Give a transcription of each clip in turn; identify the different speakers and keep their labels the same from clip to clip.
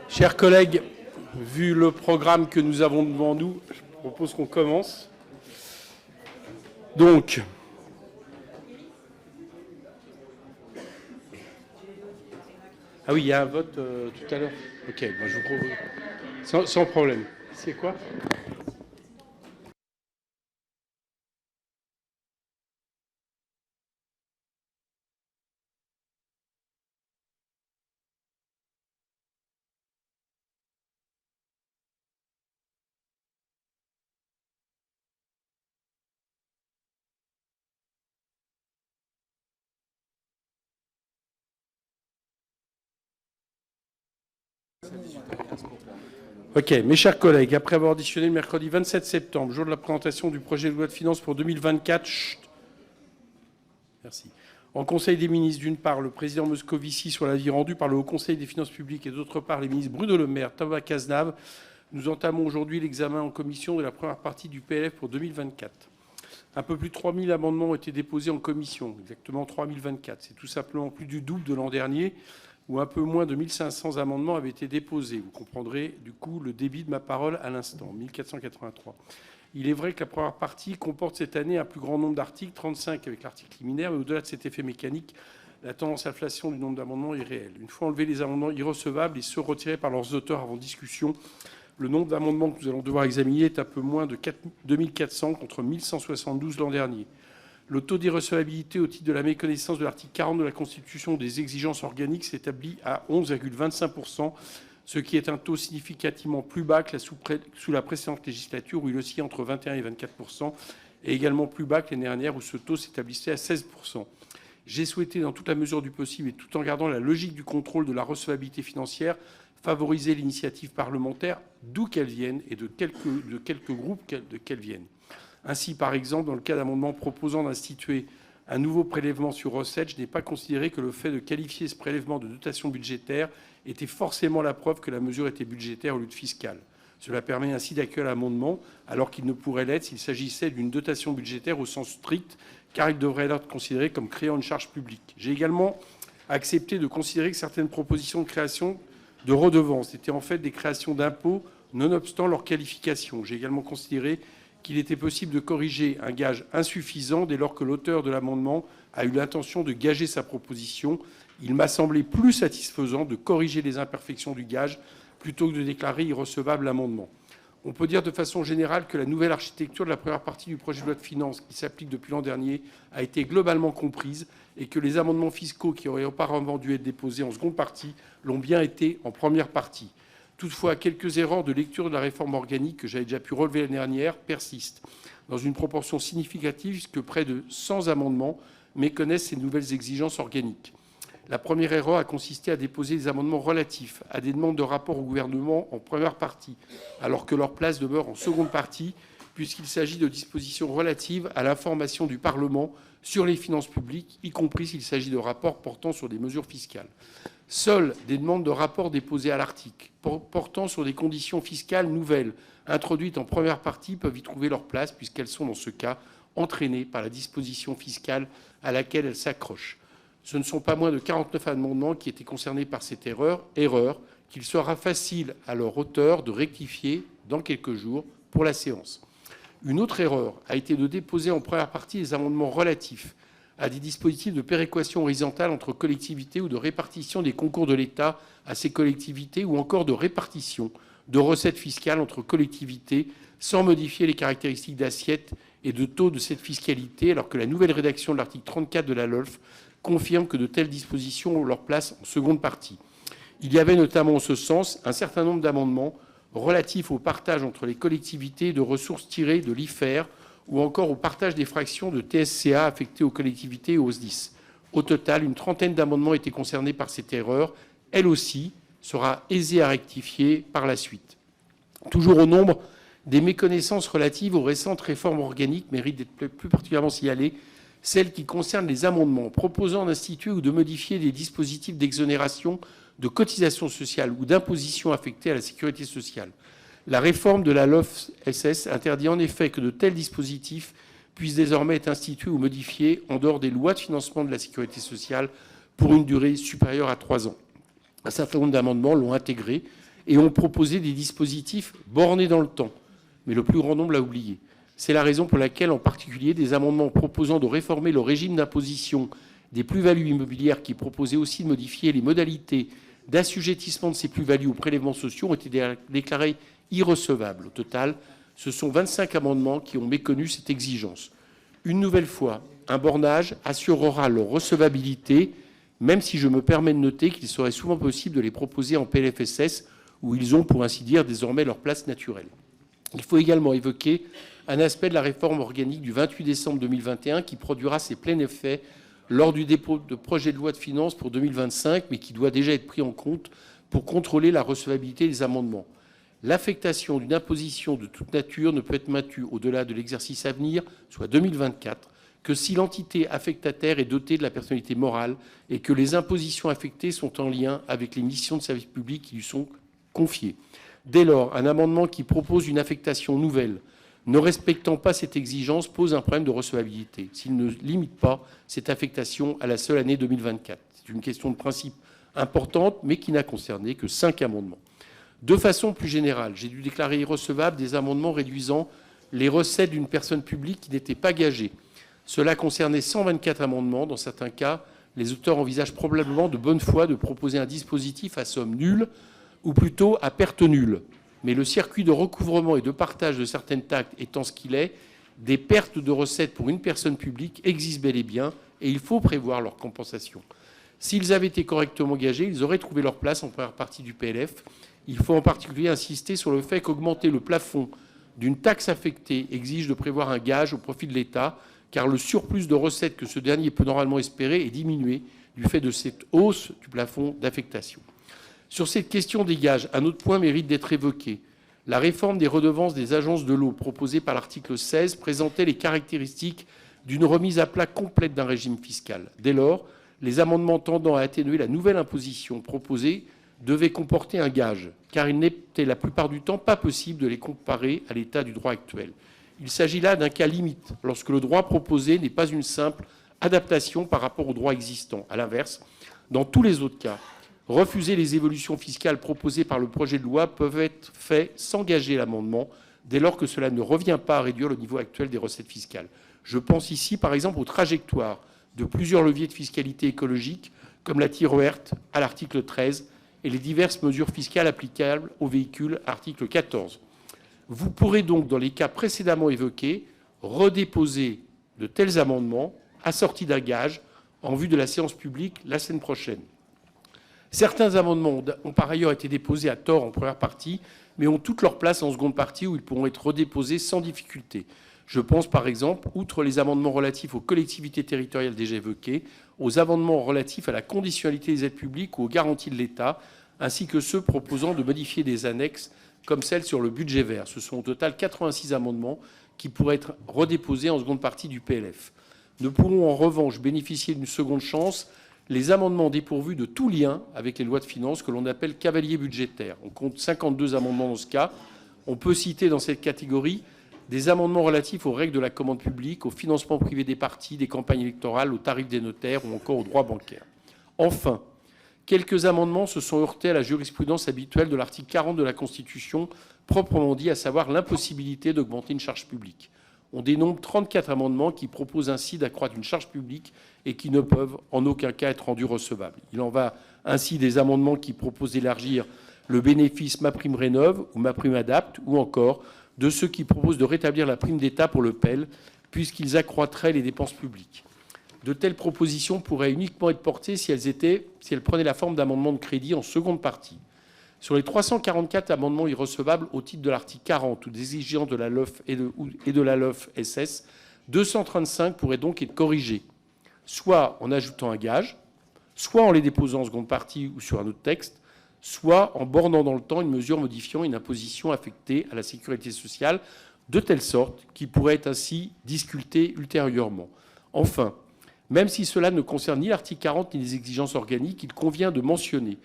Speaker 1: Chers collègues, vu le programme que nous avons devant nous, je propose qu'on commence. Donc, ah oui, il y a un vote tout à l'heure. Ok, ben je vous propose. Sans problème. C'est quoi ? Ok, mes chers collègues, après avoir auditionné le mercredi 27 septembre, jour de la présentation du projet de loi de finances pour 2024, merci. En Conseil des ministres, d'une part, le président Moscovici sur l'avis rendu par le Haut Conseil des finances publiques et d'autre part, les ministres Bruno Le Maire, Thomas Cazenave, nous entamons aujourd'hui l'examen en commission de la première partie du PLF pour 2024. Un peu plus de 3000 amendements ont été déposés en commission, exactement 3024. C'est tout simplement plus du double de l'an dernier, où un peu moins de 1500 amendements avaient été déposés. Vous comprendrez du coup le débit de ma parole à l'instant, 1483. Il est vrai que la première partie comporte cette année un plus grand nombre d'articles, 35 avec l'article liminaire, mais au-delà de cet effet mécanique, la tendance à l'inflation du nombre d'amendements est réelle. Une fois enlevés les amendements irrecevables et ceux retirés par leurs auteurs avant discussion, le nombre d'amendements que nous allons devoir examiner est un peu moins de 2400 contre 1172 l'an dernier. Le taux d'irrecevabilité au titre de la méconnaissance de l'article 40 de la Constitution des exigences organiques s'établit à 11,25%, ce qui est un taux significativement plus bas que sous la précédente législature où il oscillait entre 21 et 24%, et également plus bas que l'année dernière où ce taux s'établissait à 16%. J'ai souhaité, dans toute la mesure du possible et tout en gardant la logique du contrôle de la recevabilité financière, favoriser l'initiative parlementaire, d'où qu'elle vienne et de quelques groupes qu'elle vienne. Ainsi, par exemple, dans le cas d'amendements proposant d'instituer un nouveau prélèvement sur recettes, je n'ai pas considéré que le fait de qualifier ce prélèvement de dotation budgétaire était forcément la preuve que la mesure était budgétaire au lieu de fiscale. Cela permet ainsi d'accueillir l'amendement, alors qu'il ne pourrait l'être s'il s'agissait d'une dotation budgétaire au sens strict, car il devrait être considéré comme créant une charge publique. J'ai également accepté de considérer que certaines propositions de création de redevances étaient en fait des créations d'impôts, nonobstant leur qualification. J'ai également considéré qu'il était possible de corriger un gage insuffisant dès lors que l'auteur de l'amendement a eu l'intention de gager sa proposition. Il m'a semblé plus satisfaisant de corriger les imperfections du gage plutôt que de déclarer irrecevable l'amendement. On peut dire de façon générale que la nouvelle architecture de la première partie du projet de loi de finances qui s'applique depuis l'an dernier a été globalement comprise et que les amendements fiscaux qui auraient auparavant dû être déposés en seconde partie l'ont bien été en première partie. Toutefois, quelques erreurs de lecture de la réforme organique que j'avais déjà pu relever l'année dernière persistent, dans une proportion significative, puisque près de 100 amendements méconnaissent ces nouvelles exigences organiques. La première erreur a consisté à déposer des amendements relatifs à des demandes de rapport au gouvernement en première partie, alors que leur place demeure en seconde partie, puisqu'il s'agit de dispositions relatives à l'information du Parlement sur les finances publiques, y compris s'il s'agit de rapports portant sur des mesures fiscales. Seules des demandes de rapport déposées à l'article portant sur des conditions fiscales nouvelles introduites en première partie peuvent y trouver leur place puisqu'elles sont dans ce cas entraînées par la disposition fiscale à laquelle elles s'accrochent. Ce ne sont pas moins de 49 amendements qui étaient concernés par cette erreur qu'il sera facile à leur auteur de rectifier dans quelques jours pour la séance. Une autre erreur a été de déposer en première partie les amendements relatifs à des dispositifs de péréquation horizontale entre collectivités ou de répartition des concours de l'État à ces collectivités ou encore de répartition de recettes fiscales entre collectivités sans modifier les caractéristiques d'assiette et de taux de cette fiscalité, alors que la nouvelle rédaction de l'article 34 de la LOLF confirme que de telles dispositions ont leur place en seconde partie. Il y avait notamment en ce sens un certain nombre d'amendements relatifs au partage entre les collectivités de ressources tirées de l'IFER ou encore au partage des fractions de TSCA affectées aux collectivités et aux SDIS. Au total, une trentaine d'amendements étaient concernés par cette erreur. Elle aussi sera aisée à rectifier par la suite. Toujours au nombre des méconnaissances relatives aux récentes réformes organiques méritent d'être plus particulièrement signalées, celles qui concernent les amendements proposant d'instituer ou de modifier des dispositifs d'exonération de cotisations sociales ou d'impositions affectées à la sécurité sociale. La réforme de la LOLF-SS interdit en effet que de tels dispositifs puisse désormais être instituée ou modifiée en dehors des lois de financement de la sécurité sociale pour une durée supérieure à 3 ans. Un certain nombre d'amendements l'ont intégré et ont proposé des dispositifs bornés dans le temps, mais le plus grand nombre l'a oublié. C'est la raison pour laquelle, en particulier, des amendements proposant de réformer le régime d'imposition des plus-values immobilières qui proposaient aussi de modifier les modalités d'assujettissement de ces plus-values aux prélèvements sociaux ont été déclarés irrecevables. Au total, ce sont 25 amendements qui ont méconnu cette exigence. Une nouvelle fois, un bornage assurera leur recevabilité, même si je me permets de noter qu'il serait souvent possible de les proposer en PLFSS, où ils ont, pour ainsi dire, désormais leur place naturelle. Il faut également évoquer un aspect de la réforme organique du 28 décembre 2021 qui produira ses pleins effets lors du dépôt de projet de loi de finances pour 2025, mais qui doit déjà être pris en compte pour contrôler la recevabilité des amendements. L'affectation d'une imposition de toute nature ne peut être maintenue au-delà de l'exercice à venir, soit 2024, que si l'entité affectataire est dotée de la personnalité morale et que les impositions affectées sont en lien avec les missions de service public qui lui sont confiées. Dès lors, un amendement qui propose une affectation nouvelle ne respectant pas cette exigence pose un problème de recevabilité, s'il ne limite pas cette affectation à la seule année 2024. C'est une question de principe importante, mais qui n'a concerné que 5 amendements. De façon plus générale, j'ai dû déclarer irrecevables des amendements réduisant les recettes d'une personne publique qui n'était pas gagée. Cela concernait 124 amendements. Dans certains cas, les auteurs envisagent probablement de bonne foi de proposer un dispositif à somme nulle, ou plutôt à perte nulle. Mais le circuit de recouvrement et de partage de certaines taxes étant ce qu'il est, des pertes de recettes pour une personne publique existent bel et bien, et il faut prévoir leur compensation. S'ils avaient été correctement gagés, ils auraient trouvé leur place en première partie du PLF. Il faut en particulier insister sur le fait qu'augmenter le plafond d'une taxe affectée exige de prévoir un gage au profit de l'État, car le surplus de recettes que ce dernier peut normalement espérer est diminué du fait de cette hausse du plafond d'affectation. Sur cette question des gages, un autre point mérite d'être évoqué. La réforme des redevances des agences de l'eau proposée par l'article 16 présentait les caractéristiques d'une remise à plat complète d'un régime fiscal. Dès lors, les amendements tendant à atténuer la nouvelle imposition proposée devaient comporter un gage, car il n'était la plupart du temps pas possible de les comparer à l'état du droit actuel. Il s'agit là d'un cas limite, lorsque le droit proposé n'est pas une simple adaptation par rapport au droit existant. À l'inverse, dans tous les autres cas, refuser les évolutions fiscales proposées par le projet de loi peuvent être faits sans gager l'amendement, dès lors que cela ne revient pas à réduire le niveau actuel des recettes fiscales. Je pense ici, par exemple, aux trajectoires de plusieurs leviers de fiscalité écologique, comme la tire verte à l'article 13 et les diverses mesures fiscales applicables aux véhicules, article 14. Vous pourrez donc, dans les cas précédemment évoqués, redéposer de tels amendements assortis d'un gage en vue de la séance publique la semaine prochaine. Certains amendements ont par ailleurs été déposés à tort en première partie, mais ont toute leur place en seconde partie où ils pourront être redéposés sans difficulté. Je pense par exemple, outre les amendements relatifs aux collectivités territoriales déjà évoqués, aux amendements relatifs à la conditionnalité des aides publiques ou aux garanties de l'État, ainsi que ceux proposant de modifier des annexes comme celle sur le budget vert. Ce sont au total 86 amendements qui pourraient être redéposés en seconde partie du PLF. Ne pourront en revanche bénéficier d'une seconde chance les amendements dépourvus de tout lien avec les lois de finances que l'on appelle cavaliers budgétaires. On compte 52 amendements dans ce cas. On peut citer dans cette catégorie des amendements relatifs aux règles de la commande publique, au financement privé des partis, des campagnes électorales, aux tarifs des notaires ou encore aux droits bancaires. Enfin, quelques amendements se sont heurtés à la jurisprudence habituelle de l'article 40 de la Constitution, proprement dit, à savoir l'impossibilité d'augmenter une charge publique. On dénombre 34 amendements qui proposent ainsi d'accroître une charge publique et qui ne peuvent en aucun cas être rendus recevables. Il en va ainsi des amendements qui proposent d'élargir le bénéfice MaPrimeRénov' ou MaPrimeAdapt', ou encore de ceux qui proposent de rétablir la prime d'État pour le PEL, puisqu'ils accroîtraient les dépenses publiques. De telles propositions pourraient uniquement être portées si elles prenaient la forme d'amendements de crédit en seconde partie. Sur les 344 amendements irrecevables au titre de l'article 40 ou des exigences de la LOLF et de la LOLF-SS, 235 pourraient donc être corrigés, soit en ajoutant un gage, soit en les déposant en seconde partie ou sur un autre texte, soit en bornant dans le temps une mesure modifiant une imposition affectée à la sécurité sociale, de telle sorte qu'il pourrait être ainsi discuté ultérieurement. Enfin, même si cela ne concerne ni l'article 40 ni les exigences organiques, il convient de mentionner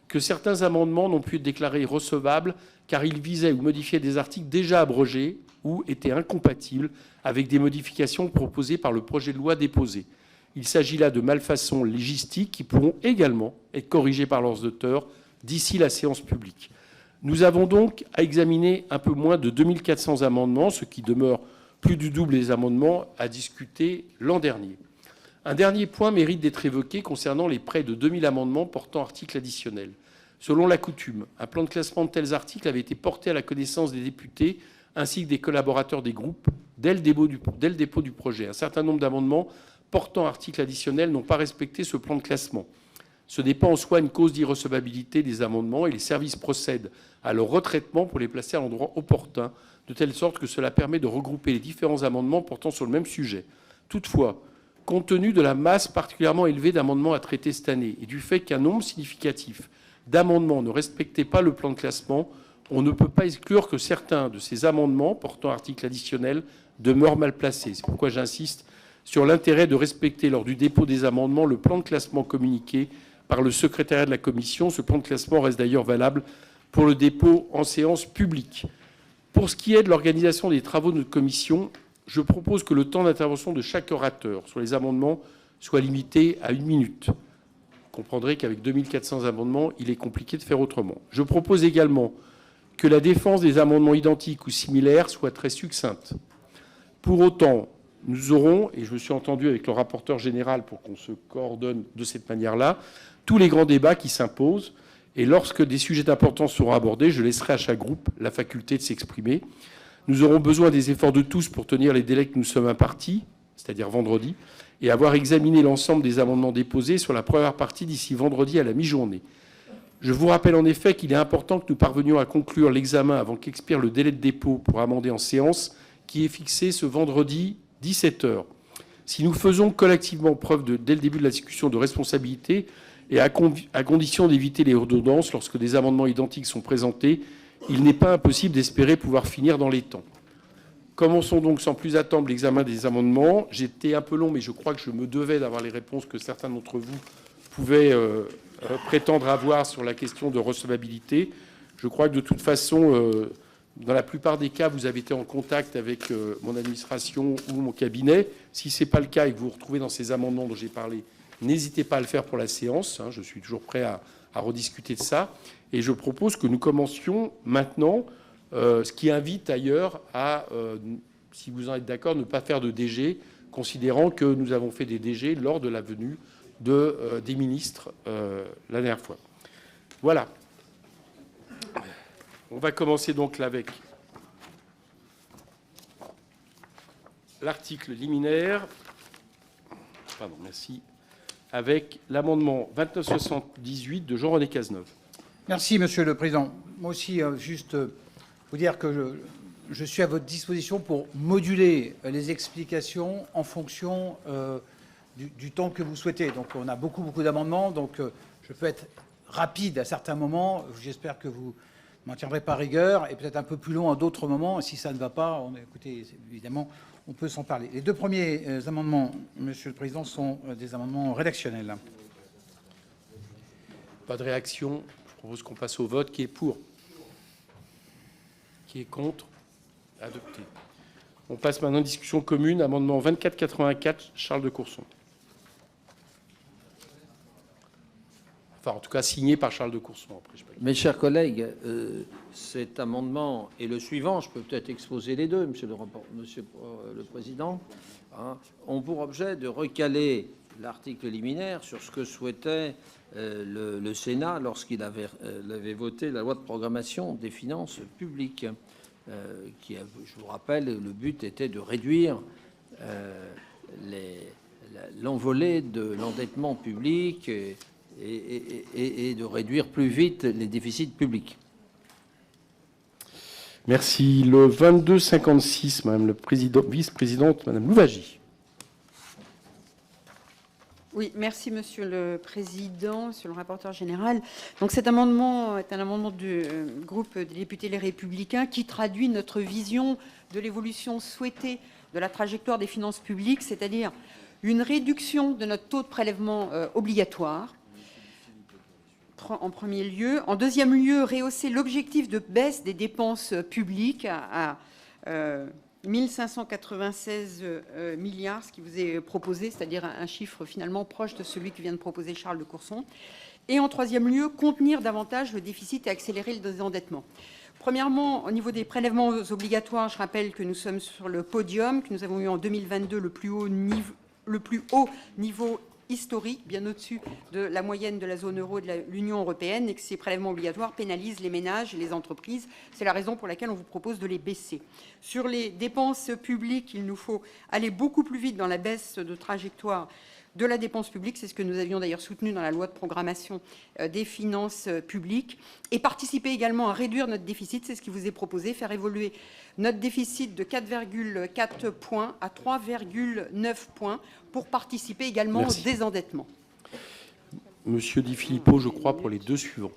Speaker 1: que certains amendements n'ont pu être déclarés recevables car ils visaient ou modifiaient des articles déjà abrogés ou étaient incompatibles avec des modifications proposées par le projet de loi déposé. Il s'agit là de malfaçons légistiques qui pourront également être corrigées par leurs auteurs d'ici la séance publique. Nous avons donc à examiner un peu moins de 2400 amendements, ce qui demeure plus du double des amendements à discuter l'an dernier. Un dernier point mérite d'être évoqué concernant les près de 2000 amendements portant articles additionnels. Selon la coutume, un plan de classement de tels articles avait été porté à la connaissance des députés ainsi que des collaborateurs des groupes dès le dépôt du projet. Un certain nombre d'amendements portant articles additionnels n'ont pas respecté ce plan de classement. Ce n'est pas en soi une cause d'irrecevabilité des amendements et les services procèdent à leur retraitement pour les placer à l'endroit opportun, de telle sorte que cela permet de regrouper les différents amendements portant sur le même sujet. Toutefois, compte tenu de la masse particulièrement élevée d'amendements à traiter cette année et du fait qu'un nombre significatif d'amendements ne respectaient pas le plan de classement, on ne peut pas exclure que certains de ces amendements portant articles additionnels demeurent mal placés. C'est pourquoi j'insiste sur l'intérêt de respecter lors du dépôt des amendements le plan de classement communiqué par le secrétariat de la commission. Ce plan de classement reste d'ailleurs valable pour le dépôt en séance publique. Pour ce qui est de l'organisation des travaux de notre commission, je propose que le temps d'intervention de chaque orateur sur les amendements soit limité à 1 minute. Vous comprendrez qu'avec 2400 amendements, il est compliqué de faire autrement. Je propose également que la défense des amendements identiques ou similaires soit très succincte. Pour autant, nous aurons, et je me suis entendu avec le rapporteur général pour qu'on se coordonne de cette manière-là, tous les grands débats qui s'imposent. Et lorsque des sujets d'importance seront abordés, je laisserai à chaque groupe la faculté de s'exprimer. Nous aurons besoin des efforts de tous pour tenir les délais que nous sommes impartis, c'est-à-dire vendredi, et avoir examiné l'ensemble des amendements déposés sur la première partie d'ici vendredi à la mi-journée. Je vous rappelle en effet qu'il est important que nous parvenions à conclure l'examen avant qu'expire le délai de dépôt pour amender en séance, qui est fixé ce vendredi 17h. Si nous faisons collectivement preuve, dès le début de la discussion, de responsabilité, et à condition d'éviter les redondances lorsque des amendements identiques sont présentés, il n'est pas impossible d'espérer pouvoir finir dans les temps. Commençons donc sans plus attendre l'examen des amendements. J'étais un peu long, mais je crois que je me devais d'avoir les réponses que certains d'entre vous pouvaient prétendre avoir sur la question de recevabilité. Je crois que de toute façon, dans la plupart des cas, vous avez été en contact avec mon administration ou mon cabinet. Si ce n'est pas le cas et que vous vous retrouvez dans ces amendements dont j'ai parlé, n'hésitez pas à le faire pour la séance. Je suis toujours prêt à rediscuter de ça. Et je propose que nous commencions maintenant, ce qui invite ailleurs à, si vous en êtes d'accord, ne pas faire de DG, considérant que nous avons fait des DG lors de la venue des ministres la dernière fois. Voilà. On va commencer donc là avec l'article liminaire. Pardon, merci. Avec l'amendement 2978 de Jean-René Cazeneuve.
Speaker 2: Merci, Monsieur le Président. Moi aussi, juste vous dire que je suis à votre disposition pour moduler les explications en fonction du temps que vous souhaitez. Donc, on a beaucoup d'amendements, donc je peux être rapide à certains moments. J'espère que vous m'en tiendrez par rigueur, et peut-être un peu plus long à d'autres moments. Si ça ne va pas, écoutez, évidemment, on peut s'en parler. Les deux premiers amendements, Monsieur le Président, sont des amendements rédactionnels.
Speaker 1: Pas de réaction. Je propose qu'on passe au vote. Qui est pour? Qui est contre? Adopté. On passe maintenant à une discussion commune. Amendement 2484, Charles de Courson. Enfin, en tout cas, signé par Charles de Courson. Après,
Speaker 3: Mes chers collègues, cet amendement et le suivant, je peux peut-être exposer les deux, Monsieur le Président, ont pour objet de recaler l'article liminaire sur ce que souhaitait le Sénat lorsqu'il avait voté la loi de programmation des finances publiques, qui, je vous rappelle, le but était de réduire l'envolée de l'endettement public et de réduire plus vite les déficits publics.
Speaker 1: Merci. Le 2256, Madame le vice-présidente, Madame Louwagie.
Speaker 4: Oui, merci Monsieur le Président, Monsieur le rapporteur général. Donc cet amendement est un amendement du groupe des députés Les Républicains qui traduit notre vision de l'évolution souhaitée de la trajectoire des finances publiques, c'est-à-dire une réduction de notre taux de prélèvement obligatoire, en premier lieu. En deuxième lieu, rehausser l'objectif de baisse des dépenses publiques 1596 milliards, ce qui vous est proposé, c'est-à-dire un chiffre finalement proche de celui que vient de proposer Charles de Courson. Et en troisième lieu, contenir davantage le déficit et accélérer le désendettement. Premièrement, au niveau des prélèvements obligatoires, je rappelle que nous sommes sur le podium, que nous avons eu en 2022 le plus haut niveau historique, bien au-dessus de la moyenne de la zone euro et de l'Union européenne, et que ces prélèvements obligatoires pénalisent les ménages et les entreprises. C'est la raison pour laquelle on vous propose de les baisser. Sur les dépenses publiques, il nous faut aller beaucoup plus vite dans la baisse de trajectoire de la dépense publique. C'est ce que nous avions d'ailleurs soutenu dans la loi de programmation des finances publiques. Et participer également à réduire notre déficit, c'est ce qui vous est proposé, faire évoluer notre déficit de 4,4 points à 3,9 points pour participer également au désendettement.
Speaker 1: Monsieur Di Filippo, je crois, pour les deux suivants.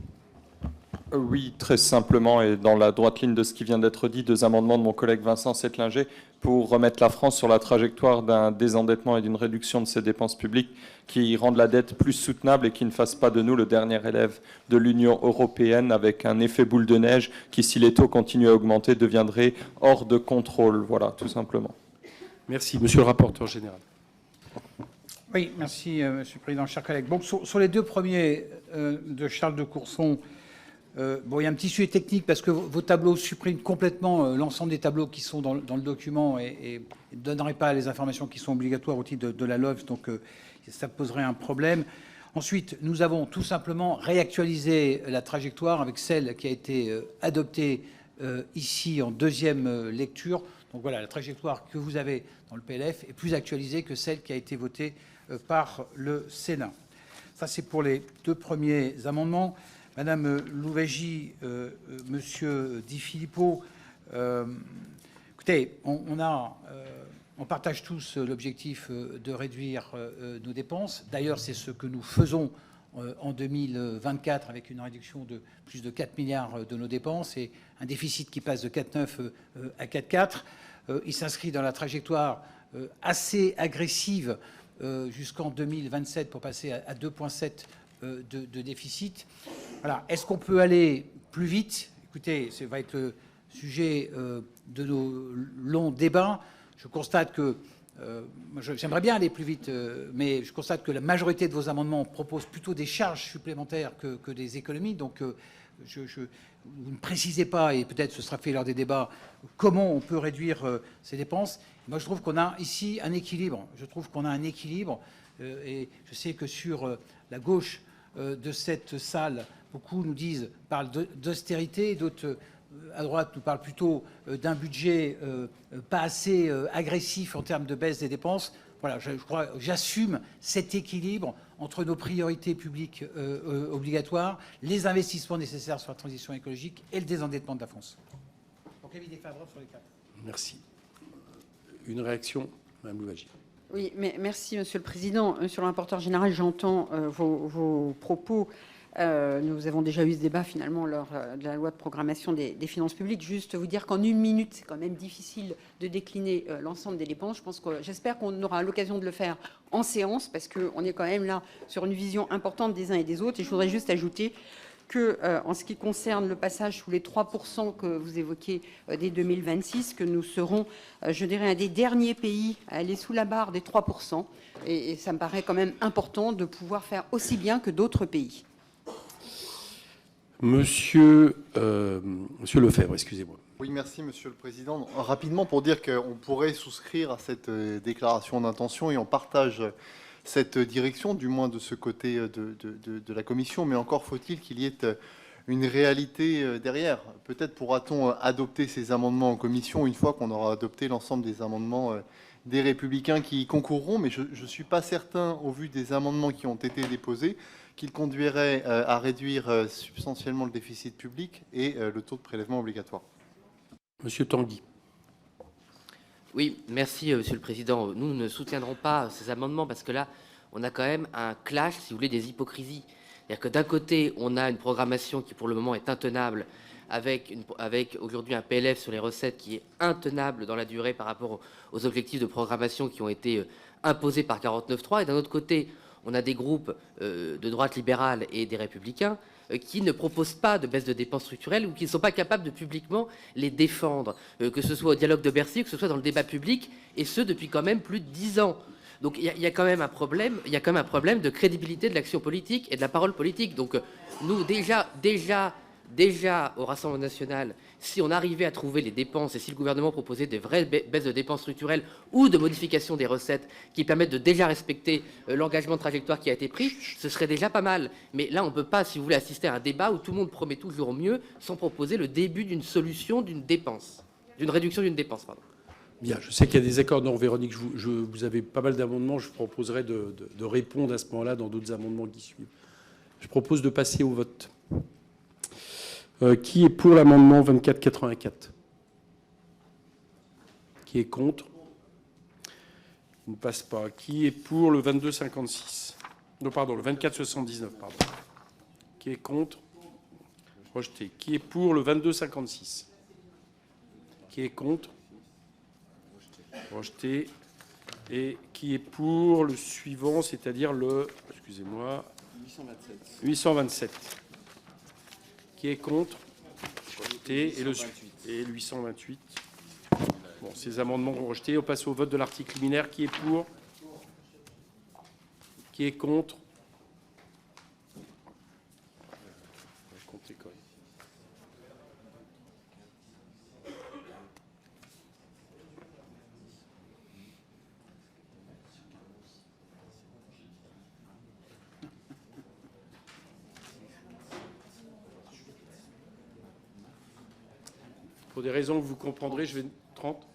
Speaker 5: Oui, très simplement, et dans la droite ligne de ce qui vient d'être dit, 2 amendements de mon collègue Vincent Settlinger pour remettre la France sur la trajectoire d'un désendettement et d'une réduction de ses dépenses publiques qui rendent la dette plus soutenable et qui ne fasse pas de nous le dernier élève de l'Union européenne avec un effet boule de neige qui, si les taux continuent à augmenter, deviendrait hors de contrôle. Voilà, tout simplement.
Speaker 1: Merci. Monsieur le rapporteur général.
Speaker 2: Oui, merci, Monsieur le Président, chers collègues. Bon, sur les 2 premiers de Charles de Courson, bon, il y a un petit sujet technique parce que vos tableaux suppriment complètement l'ensemble des tableaux qui sont dans le document et ne donneraient pas les informations qui sont obligatoires au titre de la LOLF, donc ça poserait un problème. Ensuite, nous avons tout simplement réactualisé la trajectoire avec celle qui a été adoptée ici en deuxième lecture. Donc voilà, la trajectoire que vous avez dans le PLF est plus actualisée que celle qui a été votée par le Sénat. Ça, c'est pour les 2 premiers amendements. Madame Louwagie, Monsieur Di Filippo, écoutez, on partage tous l'objectif de réduire nos dépenses. D'ailleurs, c'est ce que nous faisons en 2024 avec une réduction de plus de 4 milliards de nos dépenses et un déficit qui passe de 4,9 à 4,4. Il s'inscrit dans la trajectoire assez agressive jusqu'en 2027 pour passer à 2,7 de déficit. Voilà. Est-ce qu'on peut aller plus vite? Écoutez, ça va être le sujet de nos longs débats. Je constate que j'aimerais bien aller plus vite, mais je constate que la majorité de vos amendements proposent plutôt des charges supplémentaires que des économies. Donc, vous ne précisez pas, et peut-être ce sera fait lors des débats, comment on peut réduire ces dépenses. Moi, je trouve qu'on a ici un équilibre. Et je sais que sur la gauche de cette salle, beaucoup nous parlent d'austérité, d'autres à droite nous parlent plutôt d'un budget pas assez agressif en termes de baisse des dépenses. Voilà, j'assume cet équilibre entre nos priorités publiques obligatoires, les investissements nécessaires sur la transition écologique et le désendettement de la France. Donc, avis défavorable sur les 4.
Speaker 1: Merci. Une réaction, Mme Louwagie.
Speaker 4: Oui, mais merci, Monsieur le Président. Monsieur le rapporteur général, j'entends vos propos. Nous avons déjà eu ce débat finalement lors de la loi de programmation des finances publiques. Juste vous dire qu'en 1 minute, c'est quand même difficile de décliner l'ensemble des dépenses. J'espère qu'on aura l'occasion de le faire en séance parce qu'on est quand même là sur une vision importante des uns et des autres. Et je voudrais juste ajouter que, en ce qui concerne le passage sous les 3% que vous évoquez dès 2026, que nous serons, je dirais, un des derniers pays à aller sous la barre des 3%. Et ça me paraît quand même important de pouvoir faire aussi bien que d'autres pays.
Speaker 1: Monsieur Lefebvre, excusez-moi.
Speaker 6: Oui, merci, Monsieur le Président. Rapidement, pour dire qu'on pourrait souscrire à cette déclaration d'intention et on partage cette direction, du moins de ce côté de la Commission, mais encore faut-il qu'il y ait une réalité derrière. Peut-être pourra-t-on adopter ces amendements en commission une fois qu'on aura adopté l'ensemble des amendements des Républicains qui y concourront, mais je ne suis pas certain, au vu des amendements qui ont été déposés, qu'il conduirait à réduire substantiellement le déficit public et le taux de prélèvement obligatoire.
Speaker 1: Monsieur Tanguy.
Speaker 7: Oui, merci, Monsieur le Président. Nous ne soutiendrons pas ces amendements parce que là, on a quand même un clash, si vous voulez, des hypocrisies. C'est-à-dire que d'un côté, on a une programmation qui, pour le moment, est intenable, avec aujourd'hui un PLF sur les recettes qui est intenable dans la durée par rapport aux objectifs de programmation qui ont été imposés par 49.3. Et d'un autre côté, on a des groupes de droite libérale et des républicains qui ne proposent pas de baisse de dépenses structurelles ou qui ne sont pas capables de publiquement les défendre, que ce soit au dialogue de Bercy, que ce soit dans le débat public, et ce depuis quand même plus de 10 ans. Donc il y a quand même un problème, de crédibilité de l'action politique et de la parole politique. Donc nous, déjà au Rassemblement national, si on arrivait à trouver les dépenses et si le gouvernement proposait des vraies baisses de dépenses structurelles ou de modification des recettes qui permettent de déjà respecter l'engagement de trajectoire qui a été pris, ce serait déjà pas mal. Mais là, on ne peut pas, si vous voulez, assister à un débat où tout le monde promet toujours mieux sans proposer le début d'une solution d'une dépense, d'une réduction d'une dépense, pardon.
Speaker 1: Bien, je sais qu'il y a des accords. Non, Véronique, vous avez pas mal d'amendements. Je proposerai de répondre à ce moment-là dans d'autres amendements qui suivent. Je propose de passer au vote. Qui est pour l'amendement 2484? Qui est contre? Il ne passe pas. Qui est pour le 2256? Non, pardon, le 2479, pardon. Qui est contre? Rejeté. Qui est pour le 2256? Qui est contre? Rejeté. Et qui est pour le suivant, c'est-à-dire le... Excusez-moi. 827. Qui est contre? Rejeté. Et le 828. Bon, ces amendements sont rejetés. On passe au vote de l'article liminaire. Qui est pour? Qui est contre? Pour des raisons que vous comprendrez, je vais 30.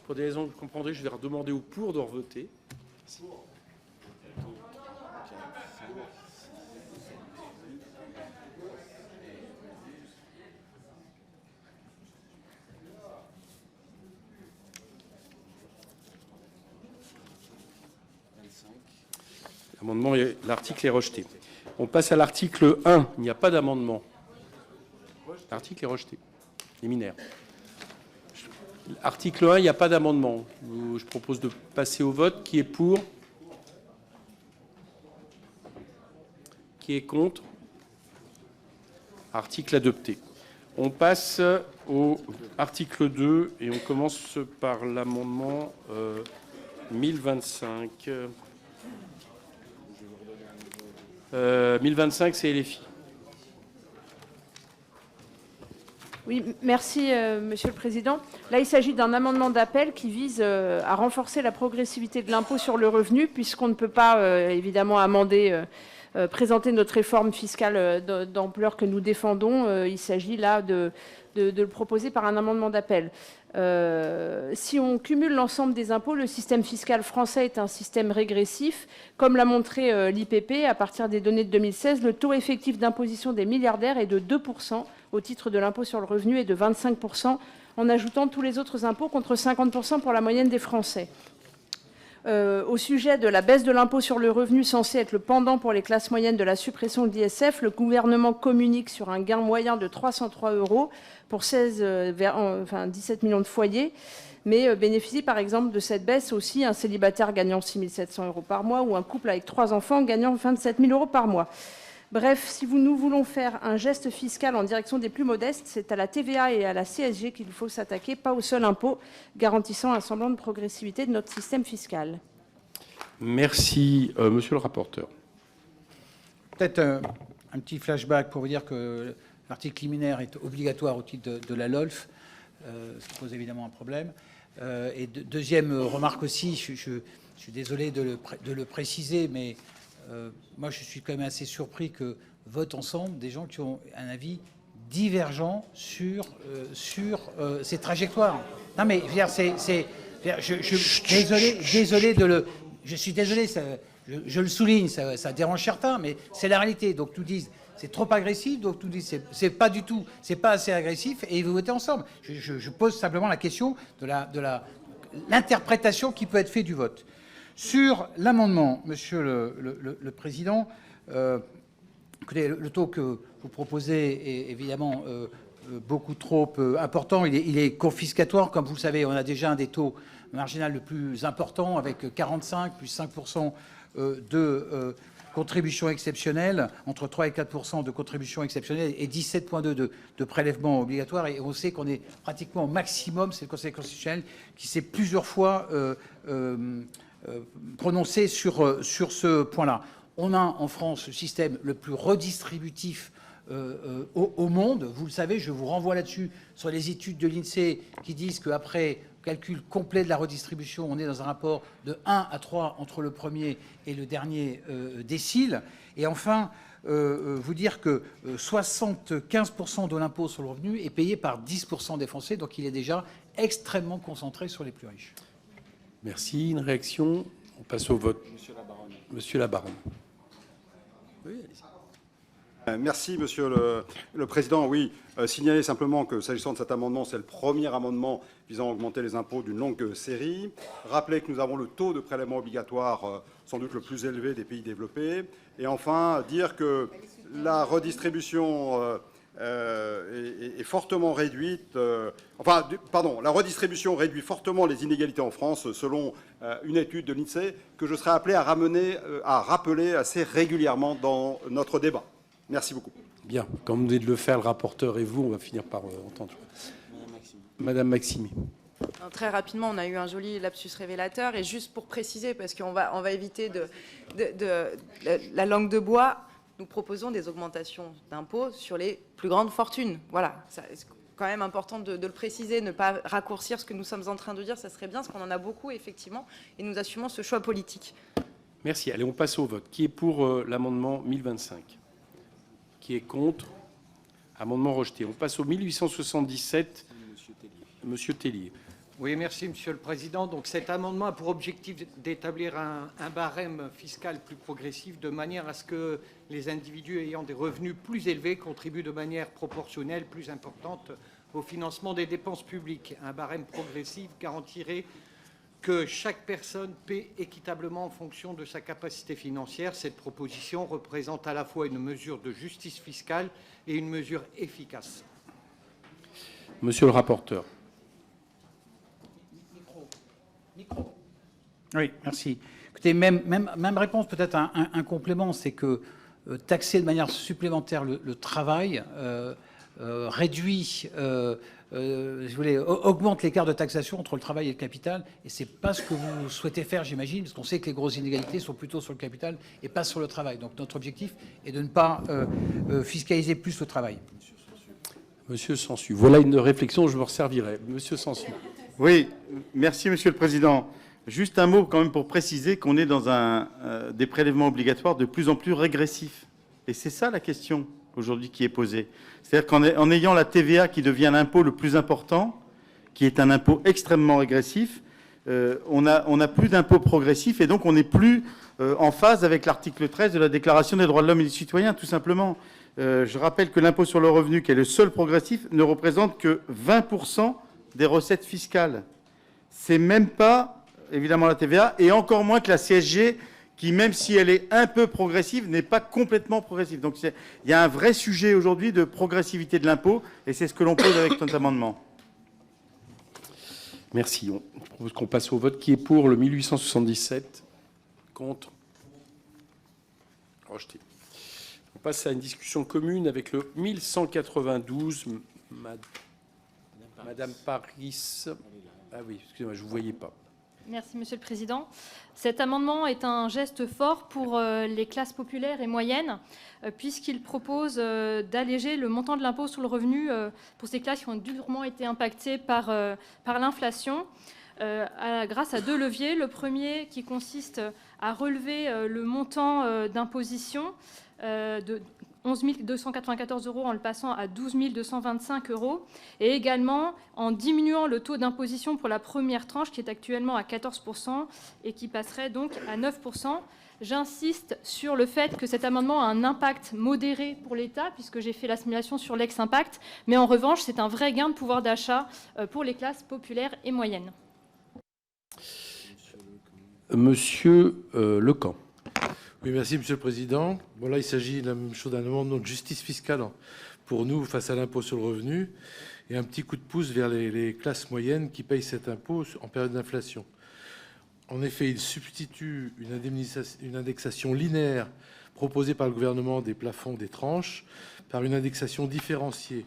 Speaker 1: Pour des raisons que vous comprendrez, je vais demander au pour de revoter. L'article est rejeté. On passe à l'article 1. Il n'y a pas d'amendement. L'article est rejeté. Liminaire. Article 1, il n'y a pas d'amendement. Je propose de passer au vote. Qui est pour? Qui est contre? Article adopté. On passe au article 2 et on commence par l'amendement 1025. 1025, c'est LFI.
Speaker 8: Oui, merci, Monsieur le Président. Là, il s'agit d'un amendement d'appel qui vise à renforcer la progressivité de l'impôt sur le revenu, puisqu'on ne peut pas, évidemment, présenter notre réforme fiscale d'ampleur que nous défendons. Il s'agit là de le proposer par un amendement d'appel. Si on cumule l'ensemble des impôts, le système fiscal français est un système régressif. Comme l'a montré l'IPP, à partir des données de 2016, le taux effectif d'imposition des milliardaires est de 2% au titre de l'impôt sur le revenu et de 25% en ajoutant tous les autres impôts, contre 50% pour la moyenne des Français. Au sujet de la baisse de l'impôt sur le revenu censé être le pendant pour les classes moyennes de la suppression de l'ISF, le gouvernement communique sur un gain moyen de 303 € pour 17 millions de foyers, mais bénéficie par exemple de cette baisse aussi un célibataire gagnant 6 700 € par mois ou un couple avec 3 enfants gagnant 27 000 € par mois. Bref, si nous voulons faire un geste fiscal en direction des plus modestes, c'est à la TVA et à la CSG qu'il faut s'attaquer, pas au seul impôt, garantissant un semblant de progressivité de notre système fiscal.
Speaker 1: Merci. Monsieur le rapporteur.
Speaker 2: Peut-être un petit flashback pour vous dire que l'article liminaire est obligatoire au titre de la LOLF, ce qui pose évidemment un problème. Et deuxième remarque aussi, je suis désolé de le préciser, mais moi je suis quand même assez surpris que votent ensemble des gens qui ont un avis divergent sur ces trajectoires. Non mais je suis désolé, je le souligne, ça dérange certains, mais c'est la réalité. Donc nous disent c'est trop agressif, donc nous disent c'est pas du tout, c'est pas assez agressif, et vous votez ensemble. Je pose simplement la question de l'interprétation qui peut être faite du vote. Sur l'amendement, Monsieur le Président, écoutez, le taux que vous proposez est évidemment beaucoup trop important. Il est confiscatoire. Comme vous le savez, on a déjà un des taux marginal le plus important avec 45 plus 5% de contribution exceptionnelle, entre 3 et 4% de contribution exceptionnelle et 17,2 de prélèvement obligatoire. Et on sait qu'on est pratiquement au maximum. C'est le Conseil constitutionnel qui s'est plusieurs fois prononcé sur ce point-là. On a en France le système le plus redistributif au monde. Vous le savez, je vous renvoie là-dessus sur les études de l'INSEE qui disent qu'après calcul complet de la redistribution, on est dans un rapport de 1 à 3 entre le premier et le dernier décile. Et enfin, vous dire que 75% de l'impôt sur le revenu est payé par 10% des Français, donc il est déjà extrêmement concentré sur les plus riches.
Speaker 1: Merci. Une réaction? On passe au vote. Monsieur Labaronne. Oui, allez-y.
Speaker 9: Merci, Monsieur le Président. Oui, signaler simplement que s'agissant de cet amendement, c'est le premier amendement visant à augmenter les impôts d'une longue série. Rappeler que nous avons le taux de prélèvement obligatoire sans doute le plus élevé des pays développés. Et enfin, dire que la redistribution est fortement réduite. La redistribution réduit fortement les inégalités en France, selon une étude de l'INSEE que je serai appelé à rappeler assez régulièrement dans notre débat. Merci beaucoup.
Speaker 1: Bien. Comme vous venez de le faire, le rapporteur et vous, on va finir par entendre. Madame Maxime.
Speaker 10: Très rapidement, on a eu un joli lapsus révélateur. Et juste pour préciser, parce qu'on va éviter la langue de bois, nous proposons des augmentations d'impôts sur les plus grandes fortunes. Voilà, c'est quand même important de le préciser, ne pas raccourcir ce que nous sommes en train de dire. Ça serait bien, parce qu'on en a beaucoup, effectivement, et nous assumons ce choix politique.
Speaker 1: Merci. Allez, on passe au vote. Qui est pour l'amendement 1025 ? Qui est contre? Amendement rejeté. On passe au 1877. Monsieur Tellier.
Speaker 2: Oui, merci, Monsieur le Président. Donc, cet amendement a pour objectif d'établir un barème fiscal plus progressif de manière à ce que les individus ayant des revenus plus élevés contribuent de manière proportionnelle plus importante au financement des dépenses publiques. Un barème progressif garantirait que chaque personne paie équitablement en fonction de sa capacité financière. Cette proposition représente à la fois une mesure de justice fiscale et une mesure efficace.
Speaker 1: Monsieur le rapporteur.
Speaker 2: Micro. Oui, merci. Écoutez, même réponse, peut-être un complément, c'est que taxer de manière supplémentaire le travail réduit, augmente l'écart de taxation entre le travail et le capital, et c'est pas ce que vous souhaitez faire, j'imagine, parce qu'on sait que les grosses inégalités sont plutôt sur le capital et pas sur le travail. Donc notre objectif est de ne pas fiscaliser plus le travail.
Speaker 1: Monsieur Sansu. Voilà une réflexion, je me resservirai. Monsieur Sansu.
Speaker 11: Oui, merci Monsieur le Président. Juste un mot quand même pour préciser qu'on est dans des prélèvements obligatoires de plus en plus régressifs. Et c'est ça la question aujourd'hui qui est posée. C'est-à-dire qu'en ayant la TVA qui devient l'impôt le plus important, qui est un impôt extrêmement régressif, on n'a plus d'impôt progressif et donc on n'est plus en phase avec l'article 13 de la Déclaration des droits de l'homme et du citoyen, tout simplement. Je rappelle que l'impôt sur le revenu, qui est le seul progressif, ne représente que 20% des recettes fiscales. C'est même pas, évidemment, la TVA, et encore moins que la CSG, qui, même si elle est un peu progressive, n'est pas complètement progressive. Donc il y a un vrai sujet aujourd'hui de progressivité de l'impôt, et c'est ce que l'on pose avec notre amendement.
Speaker 1: Merci. On propose qu'on passe au vote. Qui est pour le 1877? Contre? Rejeté. On passe à une discussion commune avec le 1192. Madame Paris. Ah oui, excusez-moi, je ne vous voyais pas.
Speaker 12: Merci, Monsieur le Président. Cet amendement est un geste fort pour les classes populaires et moyennes, puisqu'il propose d'alléger le montant de l'impôt sur le revenu pour ces classes qui ont durement été impactées par l'inflation, grâce à deux leviers. Le premier qui consiste à relever le montant d'imposition de 11 294 € en le passant à 12 225 €, et également en diminuant le taux d'imposition pour la première tranche qui est actuellement à 14% et qui passerait donc à 9%. J'insiste sur le fait que cet amendement a un impact modéré pour l'État, puisque j'ai fait la simulation sur l'ex-impact, mais en revanche, c'est un vrai gain de pouvoir d'achat pour les classes populaires et moyennes.
Speaker 1: Monsieur Lecamp.
Speaker 13: Oui, merci, Monsieur le Président. Bon, là, il s'agit de la même chose, d'un amendement de justice fiscale pour nous face à l'impôt sur le revenu et un petit coup de pouce vers les classes moyennes qui payent cet impôt en période d'inflation. En effet, il substitue une indexation linéaire proposée par le gouvernement des plafonds des tranches par une indexation différenciée.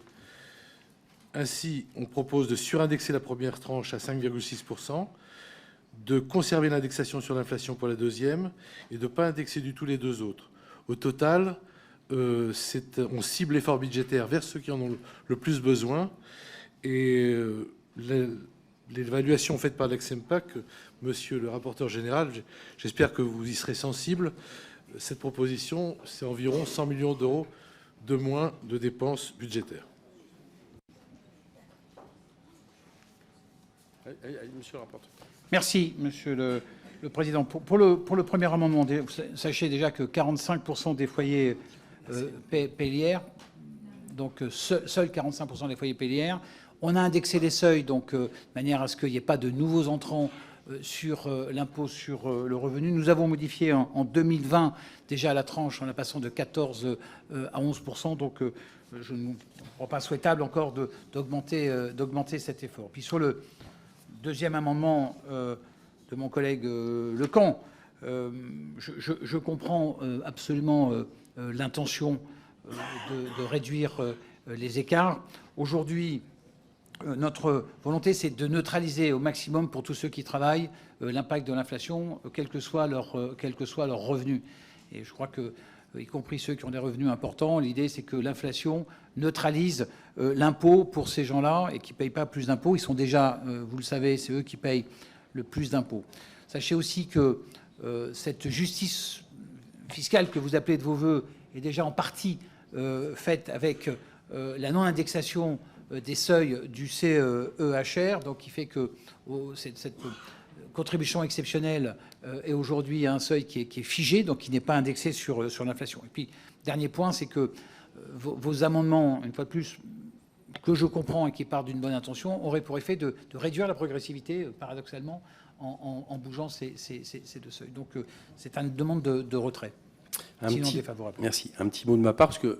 Speaker 13: Ainsi, on propose de surindexer la première tranche à 5,6%, de conserver l'indexation sur l'inflation pour la deuxième et de ne pas indexer du tout les deux autres. Au total, on cible l'effort budgétaire vers ceux qui en ont le plus besoin. Et l'évaluation faite par l'Exempak, monsieur le rapporteur général, j'espère que vous y serez sensible. Cette proposition, c'est environ 100 millions d'euros de moins de dépenses budgétaires.
Speaker 1: Monsieur le rapporteur.
Speaker 2: Merci, Monsieur le Président. Pour le premier amendement, sachez déjà que 45% des foyers paient l'IR, donc seuls 45% des foyers paient l'IR. On a indexé les seuils, donc de manière à ce qu'il n'y ait pas de nouveaux entrants sur l'impôt sur le revenu. Nous avons modifié en 2020 déjà la tranche en la passant de 14 à 11%, donc je ne crois pas souhaitable encore d'augmenter cet effort. Puis sur le deuxième amendement de mon collègue Lecamp, je comprends absolument l'intention de réduire les écarts. Aujourd'hui, notre volonté, c'est de neutraliser au maximum pour tous ceux qui travaillent l'impact de l'inflation, quel que soit leur revenu. Et je crois que, y compris ceux qui ont des revenus importants, l'idée, c'est que l'inflation neutralise l'impôt pour ces gens-là et qui ne payent pas plus d'impôts. Ils sont déjà, vous le savez, c'est eux qui payent le plus d'impôts. Sachez aussi que cette justice fiscale que vous appelez de vos voeux est déjà en partie faite avec la non-indexation des seuils du CEHR, donc qui fait que cette contribution exceptionnelle est aujourd'hui un seuil qui est figé, donc qui n'est pas indexé sur l'inflation. Et puis, dernier point, c'est que vos amendements, une fois de plus, que je comprends et qui partent d'une bonne intention, auraient pour effet de réduire la progressivité, paradoxalement, en bougeant ces deux seuils. Donc, c'est une demande de retrait. Sinon défavorable.
Speaker 1: Merci. Un petit mot de ma part, parce que,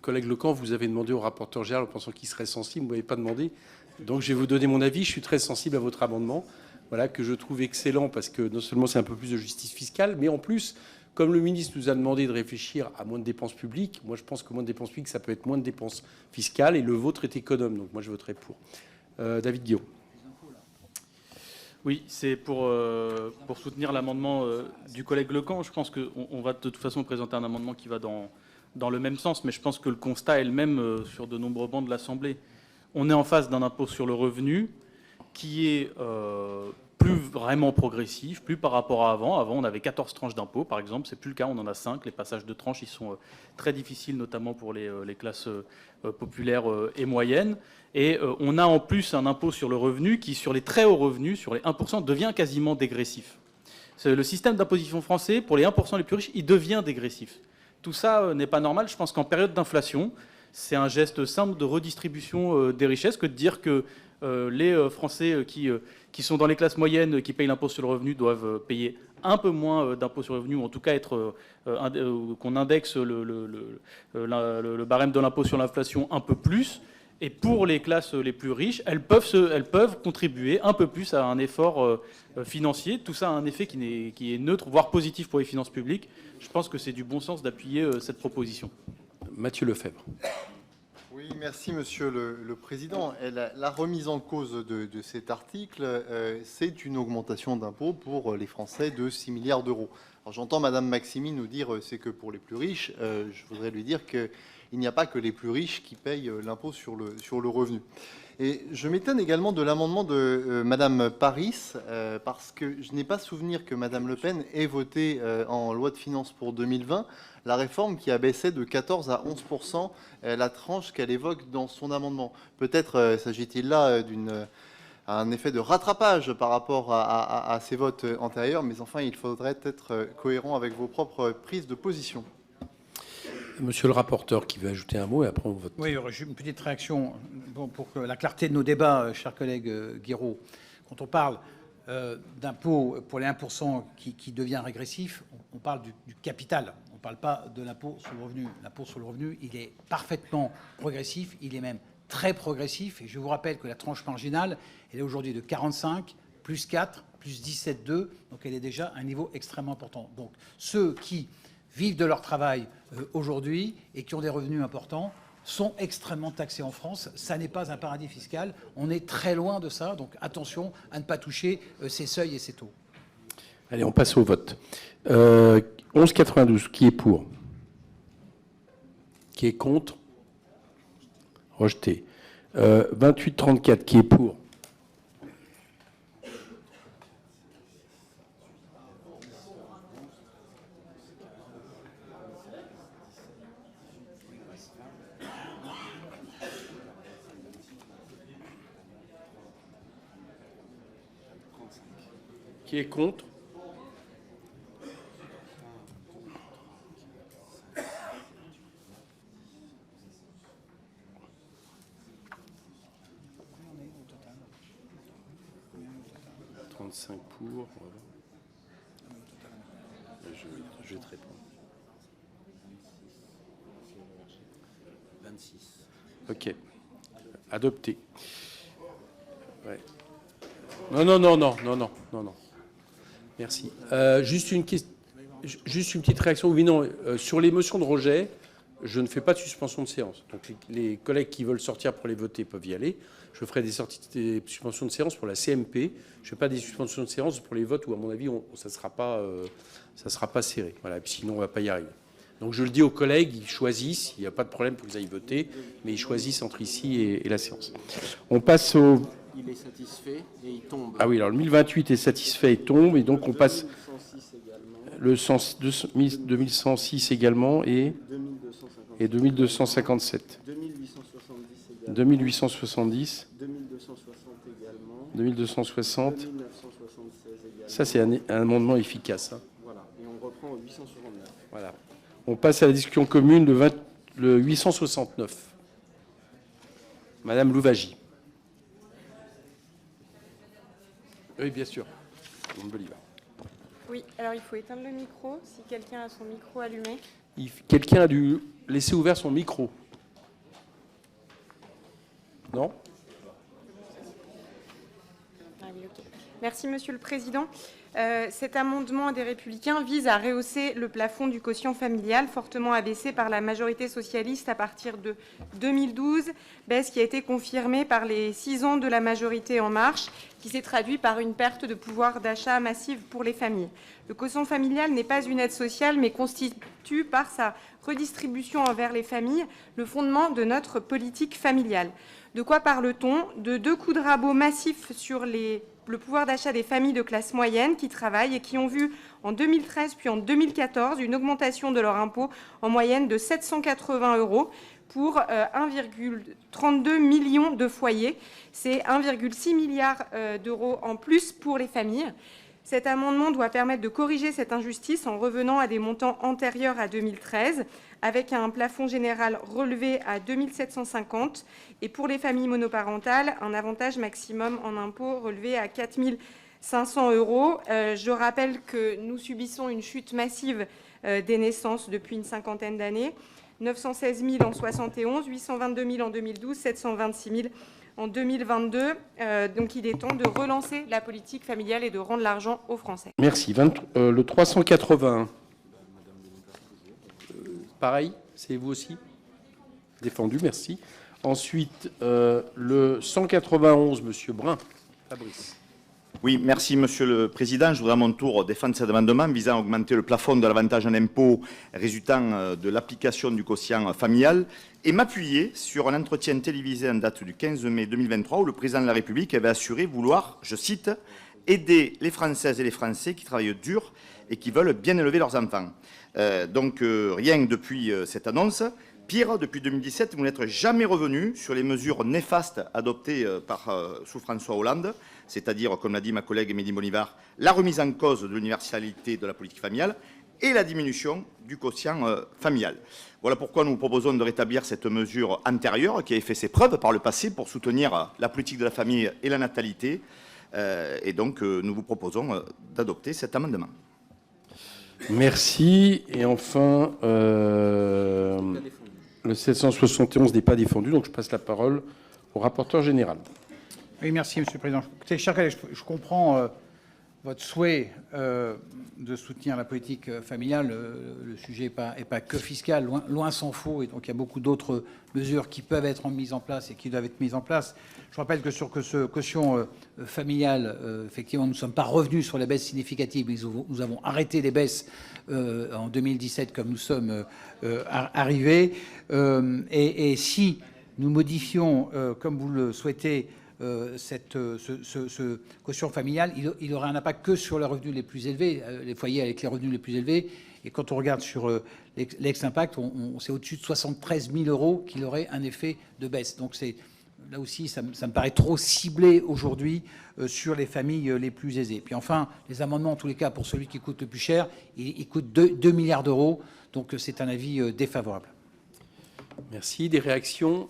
Speaker 1: collègue Lecamp, vous avez demandé au rapporteur général en pensant qu'il serait sensible, vous ne m'avez pas demandé. Donc, je vais vous donner mon avis. Je suis très sensible à votre amendement, voilà, que je trouve excellent, parce que non seulement c'est un peu plus de justice fiscale, mais en plus, comme le ministre nous a demandé de réfléchir à moins de dépenses publiques, moi je pense que moins de dépenses publiques, ça peut être moins de dépenses fiscales, et le vôtre est économe. Donc, moi, je voterai pour. David Guillaume.
Speaker 14: Oui, c'est pour soutenir l'amendement du collègue Lecamp. Je pense qu'on va de toute façon présenter un amendement qui va dans le même sens, mais je pense que le constat est le même sur de nombreux bancs de l'Assemblée. On est en face d'un impôt sur le revenu qui est plus vraiment progressif, plus par rapport à avant. Avant, on avait 14 tranches d'impôt, par exemple. C'est plus le cas, on en a 5. Les passages de tranches, ils sont très difficiles, notamment pour les classes populaires et moyennes. Et on a en plus un impôt sur le revenu qui, sur les très hauts revenus, sur les 1%, devient quasiment dégressif. Le système d'imposition français, pour les 1% les plus riches, il devient dégressif. Tout ça n'est pas normal. Je pense qu'en période d'inflation, c'est un geste simple de redistribution des richesses que de dire que les Français qui sont dans les classes moyennes, qui payent l'impôt sur le revenu, doivent payer un peu moins d'impôt sur le revenu, ou en tout cas qu'on indexe le barème de l'impôt sur l'inflation un peu plus. Et pour les classes les plus riches, elles peuvent contribuer un peu plus à un effort financier. Tout ça a un effet qui est neutre, voire positif pour les finances publiques. Je pense que c'est du bon sens d'appuyer cette proposition.
Speaker 1: Mathieu Lefebvre.
Speaker 6: Oui, merci Monsieur le Président. Et la remise en cause de cet article, c'est une augmentation d'impôts pour les Français de 6 milliards d'euros. Alors j'entends Madame Maximi nous dire c'est que pour les plus riches. Je voudrais lui dire qu'il n'y a pas que les plus riches qui payent l'impôt sur le revenu. Et je m'étonne également de l'amendement de Madame Paris, parce que je n'ai pas souvenir que Madame Le Pen ait voté en loi de finances pour 2020 la réforme qui abaissait de 14 à 11% la tranche qu'elle évoque dans son amendement. Peut-être s'agit-il là d'un effet de rattrapage par rapport à ces votes antérieurs, mais enfin, il faudrait être cohérent avec vos propres prises de position.
Speaker 1: Monsieur le rapporteur, qui veut ajouter un mot, et après on vote.
Speaker 2: Oui, j'ai une petite réaction pour la clarté de nos débats, cher collègue Guiraud. Quand on parle d'impôt pour les 1% qui devient régressif, on parle du capital. On ne parle pas de l'impôt sur le revenu. L'impôt sur le revenu, il est parfaitement progressif, il est même très progressif. Et je vous rappelle que la tranche marginale, elle est aujourd'hui de 45, plus 4, plus 17,2, donc elle est déjà à un niveau extrêmement important. Donc ceux qui vivent de leur travail aujourd'hui et qui ont des revenus importants sont extrêmement taxés en France. Ça n'est pas un paradis fiscal. On est très loin de ça. Donc attention à ne pas toucher ces seuils et ces taux.
Speaker 1: Allez, on passe au vote. 11,92, qui est pour? Qui est contre? Rejeté. 28,34, qui est pour? Qui est contre? Pour, voilà. Je vais te répondre.
Speaker 3: 26.
Speaker 1: Ok. Adopté. Ouais. Non. Merci. Juste une petite réaction. Oui, non, sur les motions de rejet, je ne fais pas de suspension de séance. Donc les collègues qui veulent sortir pour les voter peuvent y aller. Je ferai des suspensions de séance pour la CMP. Je ne fais pas des suspensions de séance pour les votes où, à mon avis, ça ne sera pas serré. Voilà, et puis sinon, on ne va pas y arriver. Donc je le dis aux collègues, ils choisissent. Il n'y a pas de problème pour qu'ils aillent voter, mais ils choisissent entre ici et la séance. On passe au...
Speaker 3: Il est satisfait et il tombe.
Speaker 1: Ah oui, alors le 1028 est satisfait et tombe. Et donc on passe... Le 2106 également et 2257. 2870. 2260. Ça, c'est un amendement efficace. Hein.
Speaker 3: Voilà, et on reprend au 869.
Speaker 1: Voilà. On passe à la discussion commune, le 869. Madame Louvagie. Oui, bien sûr. Madame Bolivar.
Speaker 15: Oui, alors il faut éteindre le micro, si quelqu'un a son micro allumé.
Speaker 1: Quelqu'un a dû laisser ouvert son micro. Non ?
Speaker 15: Ah oui, ok. Merci, Monsieur le Président. Cet amendement des Républicains vise à rehausser le plafond du quotient familial, fortement abaissé par la majorité socialiste à partir de 2012, baisse qui a été confirmée par les 6 ans de la majorité En Marche, qui s'est traduit par une perte de pouvoir d'achat massive pour les familles. Le quotient familial n'est pas une aide sociale, mais constitue, par sa redistribution envers les familles, le fondement de notre politique familiale. De quoi parle-t-on? De 2 coups de rabot massifs sur le pouvoir d'achat des familles de classe moyenne qui travaillent et qui ont vu en 2013 puis en 2014 une augmentation de leur impôt en moyenne de 780 € pour 1,32 million de foyers. C'est 1,6 milliard d'euros en plus pour les familles. Cet amendement doit permettre de corriger cette injustice en revenant à des montants antérieurs à 2013, avec un plafond général relevé à 2 750 et pour les familles monoparentales, un avantage maximum en impôt relevé à 4 500 €. Je rappelle que nous subissons une chute massive des naissances depuis une cinquantaine d'années. 916 000 en 71, 822 000 en 2012, 726 000 en 2022. Donc il est temps de relancer la politique familiale et de rendre l'argent aux Français.
Speaker 1: Merci. Le 380. Pareil, c'est vous aussi? Défendu, merci. Ensuite, le 191, Monsieur Brun. Fabrice.
Speaker 11: Oui, merci Monsieur le Président. Je voudrais à mon tour défendre cet amendement visant à augmenter le plafond de l'avantage en impôt résultant de l'application du quotient familial et m'appuyer sur un entretien télévisé en date du 15 mai 2023 où le Président de la République avait assuré vouloir, je cite, « aider les Françaises et les Français qui travaillent dur et qui veulent bien élever leurs enfants ». Donc rien depuis cette annonce. Pire, depuis 2017, vous n'êtes jamais revenu sur les mesures néfastes adoptées sous François Hollande, c'est-à-dire, comme l'a dit ma collègue Émilie Bolivar, la remise en cause de l'universalité de la politique familiale et la diminution du quotient familial. Voilà pourquoi nous vous proposons de rétablir cette mesure antérieure qui a fait ses preuves par le passé pour soutenir la politique de la famille et la natalité. Et donc, nous vous proposons d'adopter cet amendement.
Speaker 1: Merci. Et enfin, le 771 n'est pas défendu, donc je passe la parole au rapporteur général.
Speaker 2: Oui, merci, Monsieur le Président. Écoutez, chers collègues, je comprends votre souhait de soutenir la politique familiale. Le sujet n'est pas que fiscal, loin s'en faut. Et donc, il y a beaucoup d'autres mesures qui peuvent être mises en place et qui doivent être mises en place. Je rappelle que sur ce quotient familial, effectivement, nous ne sommes pas revenus sur les baisses significatives. Nous avons arrêté les baisses en 2017 comme nous sommes arrivés. Et si nous modifions, comme vous le souhaitez, ce quotient familial, il aura un impact que sur les revenus les plus élevés, les foyers avec les revenus les plus élevés. Et quand on regarde sur l'ex-impact, c'est au-dessus de 73 000 € qu'il aurait un effet de baisse. Donc là aussi, ça me paraît trop ciblé aujourd'hui sur les familles les plus aisées. Puis enfin, les amendements, en tous les cas, pour celui qui coûte le plus cher, il coûte 2 milliards d'euros. Donc c'est un avis défavorable.
Speaker 1: Merci. Des réactions?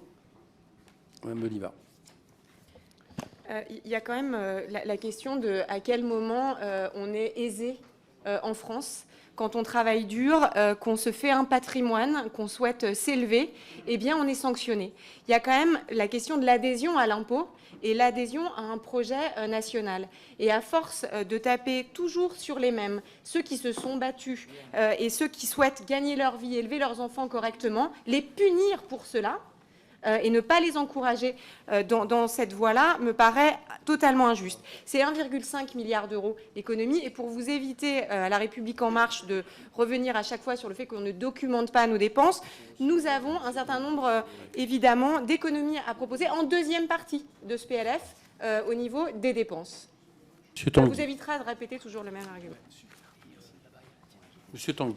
Speaker 1: Mme Oliva.
Speaker 15: Il y a quand même la question de à quel moment on est aisé en France. Quand on travaille dur, qu'on se fait un patrimoine, qu'on souhaite s'élever, eh bien on est sanctionné. Il y a quand même la question de l'adhésion à l'impôt et l'adhésion à un projet national. Et à force de taper toujours sur les mêmes, ceux qui se sont battus et ceux qui souhaitent gagner leur vie, élever leurs enfants correctement, les punir pour cela, et ne pas les encourager dans cette voie-là me paraît totalement injuste. C'est 1,5 milliard d'euros d'économie. Et pour vous éviter à La République En Marche de revenir à chaque fois sur le fait qu'on ne documente pas nos dépenses, nous avons un certain nombre, évidemment, d'économies à proposer en deuxième partie de ce PLF au niveau des dépenses. Ça vous évitera de répéter toujours le même argument.
Speaker 1: Monsieur Tanguy.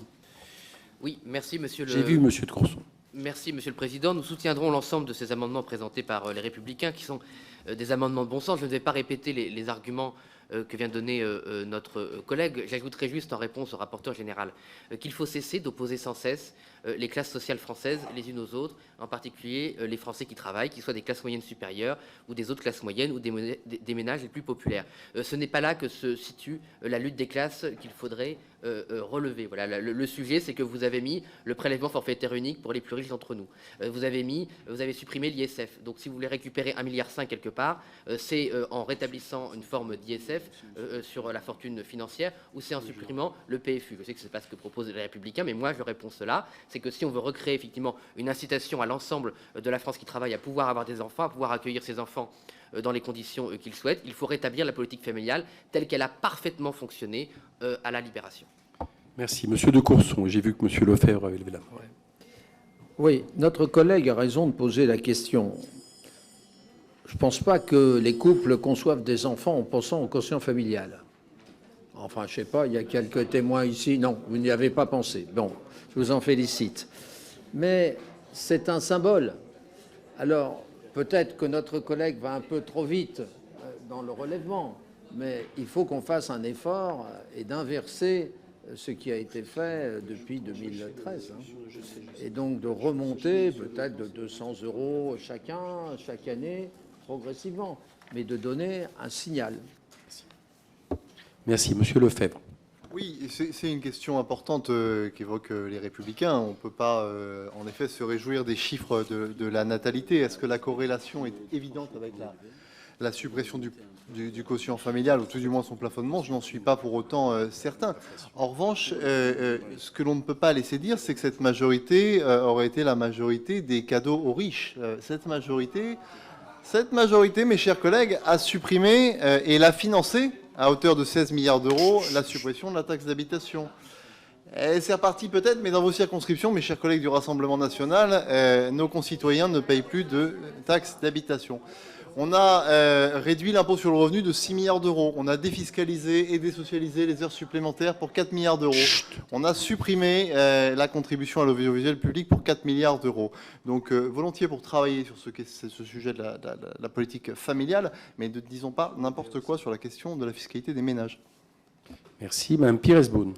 Speaker 7: Oui, merci, monsieur le...
Speaker 1: J'ai vu monsieur de Courson.
Speaker 7: Merci, Monsieur le Président. Nous soutiendrons l'ensemble de ces amendements présentés par les Républicains, qui sont des amendements de bon sens. Je ne vais pas répéter les arguments que vient de donner notre collègue. J'ajouterai juste en réponse au rapporteur général qu'il faut cesser d'opposer sans cesse les classes sociales françaises les unes aux autres, en particulier les Français qui travaillent, qu'ils soient des classes moyennes supérieures ou des autres classes moyennes ou des ménages les plus populaires. Ce n'est pas là que se situe la lutte des classes qu'il faudrait relever. Voilà, le sujet, c'est que vous avez mis le prélèvement forfaitaire unique pour les plus riches d'entre nous. Vous avez supprimé l'ISF. Donc, si vous voulez récupérer 1,5 milliard quelque part, c'est en rétablissant une forme d'ISF sur la fortune financière ou c'est en supprimant le PFU. Je sais que ce n'est pas ce que proposent les Républicains, mais moi, je réponds cela. C'est que si on veut recréer effectivement une incitation à l'ensemble de la France qui travaille à pouvoir avoir des enfants, à pouvoir accueillir ses enfants dans les conditions qu'ils souhaitent, il faut rétablir la politique familiale telle qu'elle a parfaitement fonctionné à la Libération.
Speaker 1: Merci. Monsieur de Courson, j'ai vu que monsieur Lefebvre avait levé la main.
Speaker 3: Oui, notre collègue a raison de poser la question. Je ne pense pas que les couples conçoivent des enfants en pensant au quotient familial. Enfin, je ne sais pas, il y a quelques témoins ici. Non, vous n'y avez pas pensé. Bon, je vous en félicite. Mais c'est un symbole. Alors, peut-être que notre collègue va un peu trop vite dans le relèvement, mais il faut qu'on fasse un effort et d'inverser ce qui a été fait depuis 2013. Et donc de remonter peut-être de 200 € chaque année, progressivement, mais de donner un signal.
Speaker 1: Merci. Monsieur Lefebvre.
Speaker 6: Oui, c'est une question importante qu'évoquent les Républicains. On ne peut pas, en effet, se réjouir des chiffres de la natalité. Est-ce que la corrélation est évidente avec la suppression du quotient familial, ou tout du moins son plafonnement? Je n'en suis pas pour autant certain. En revanche, ce que l'on ne peut pas laisser dire, c'est que cette majorité aurait été la majorité des cadeaux aux riches. Cette majorité, mes chers collègues, a supprimé et l'a financé à hauteur de 16 milliards d'euros la suppression de la taxe d'habitation. C'est reparti peut-être, mais dans vos circonscriptions, mes chers collègues du Rassemblement national, nos concitoyens ne payent plus de taxe d'habitation. On a réduit l'impôt sur le revenu de 6 milliards d'euros. On a défiscalisé et désocialisé les heures supplémentaires pour 4 milliards d'euros. On a supprimé la contribution à l'audiovisuel public pour 4 milliards d'euros. Donc, volontiers pour travailler sur ce sujet de la politique familiale, mais ne disons pas n'importe quoi sur la question de la fiscalité des ménages.
Speaker 1: Merci. Madame Pires-Beaune.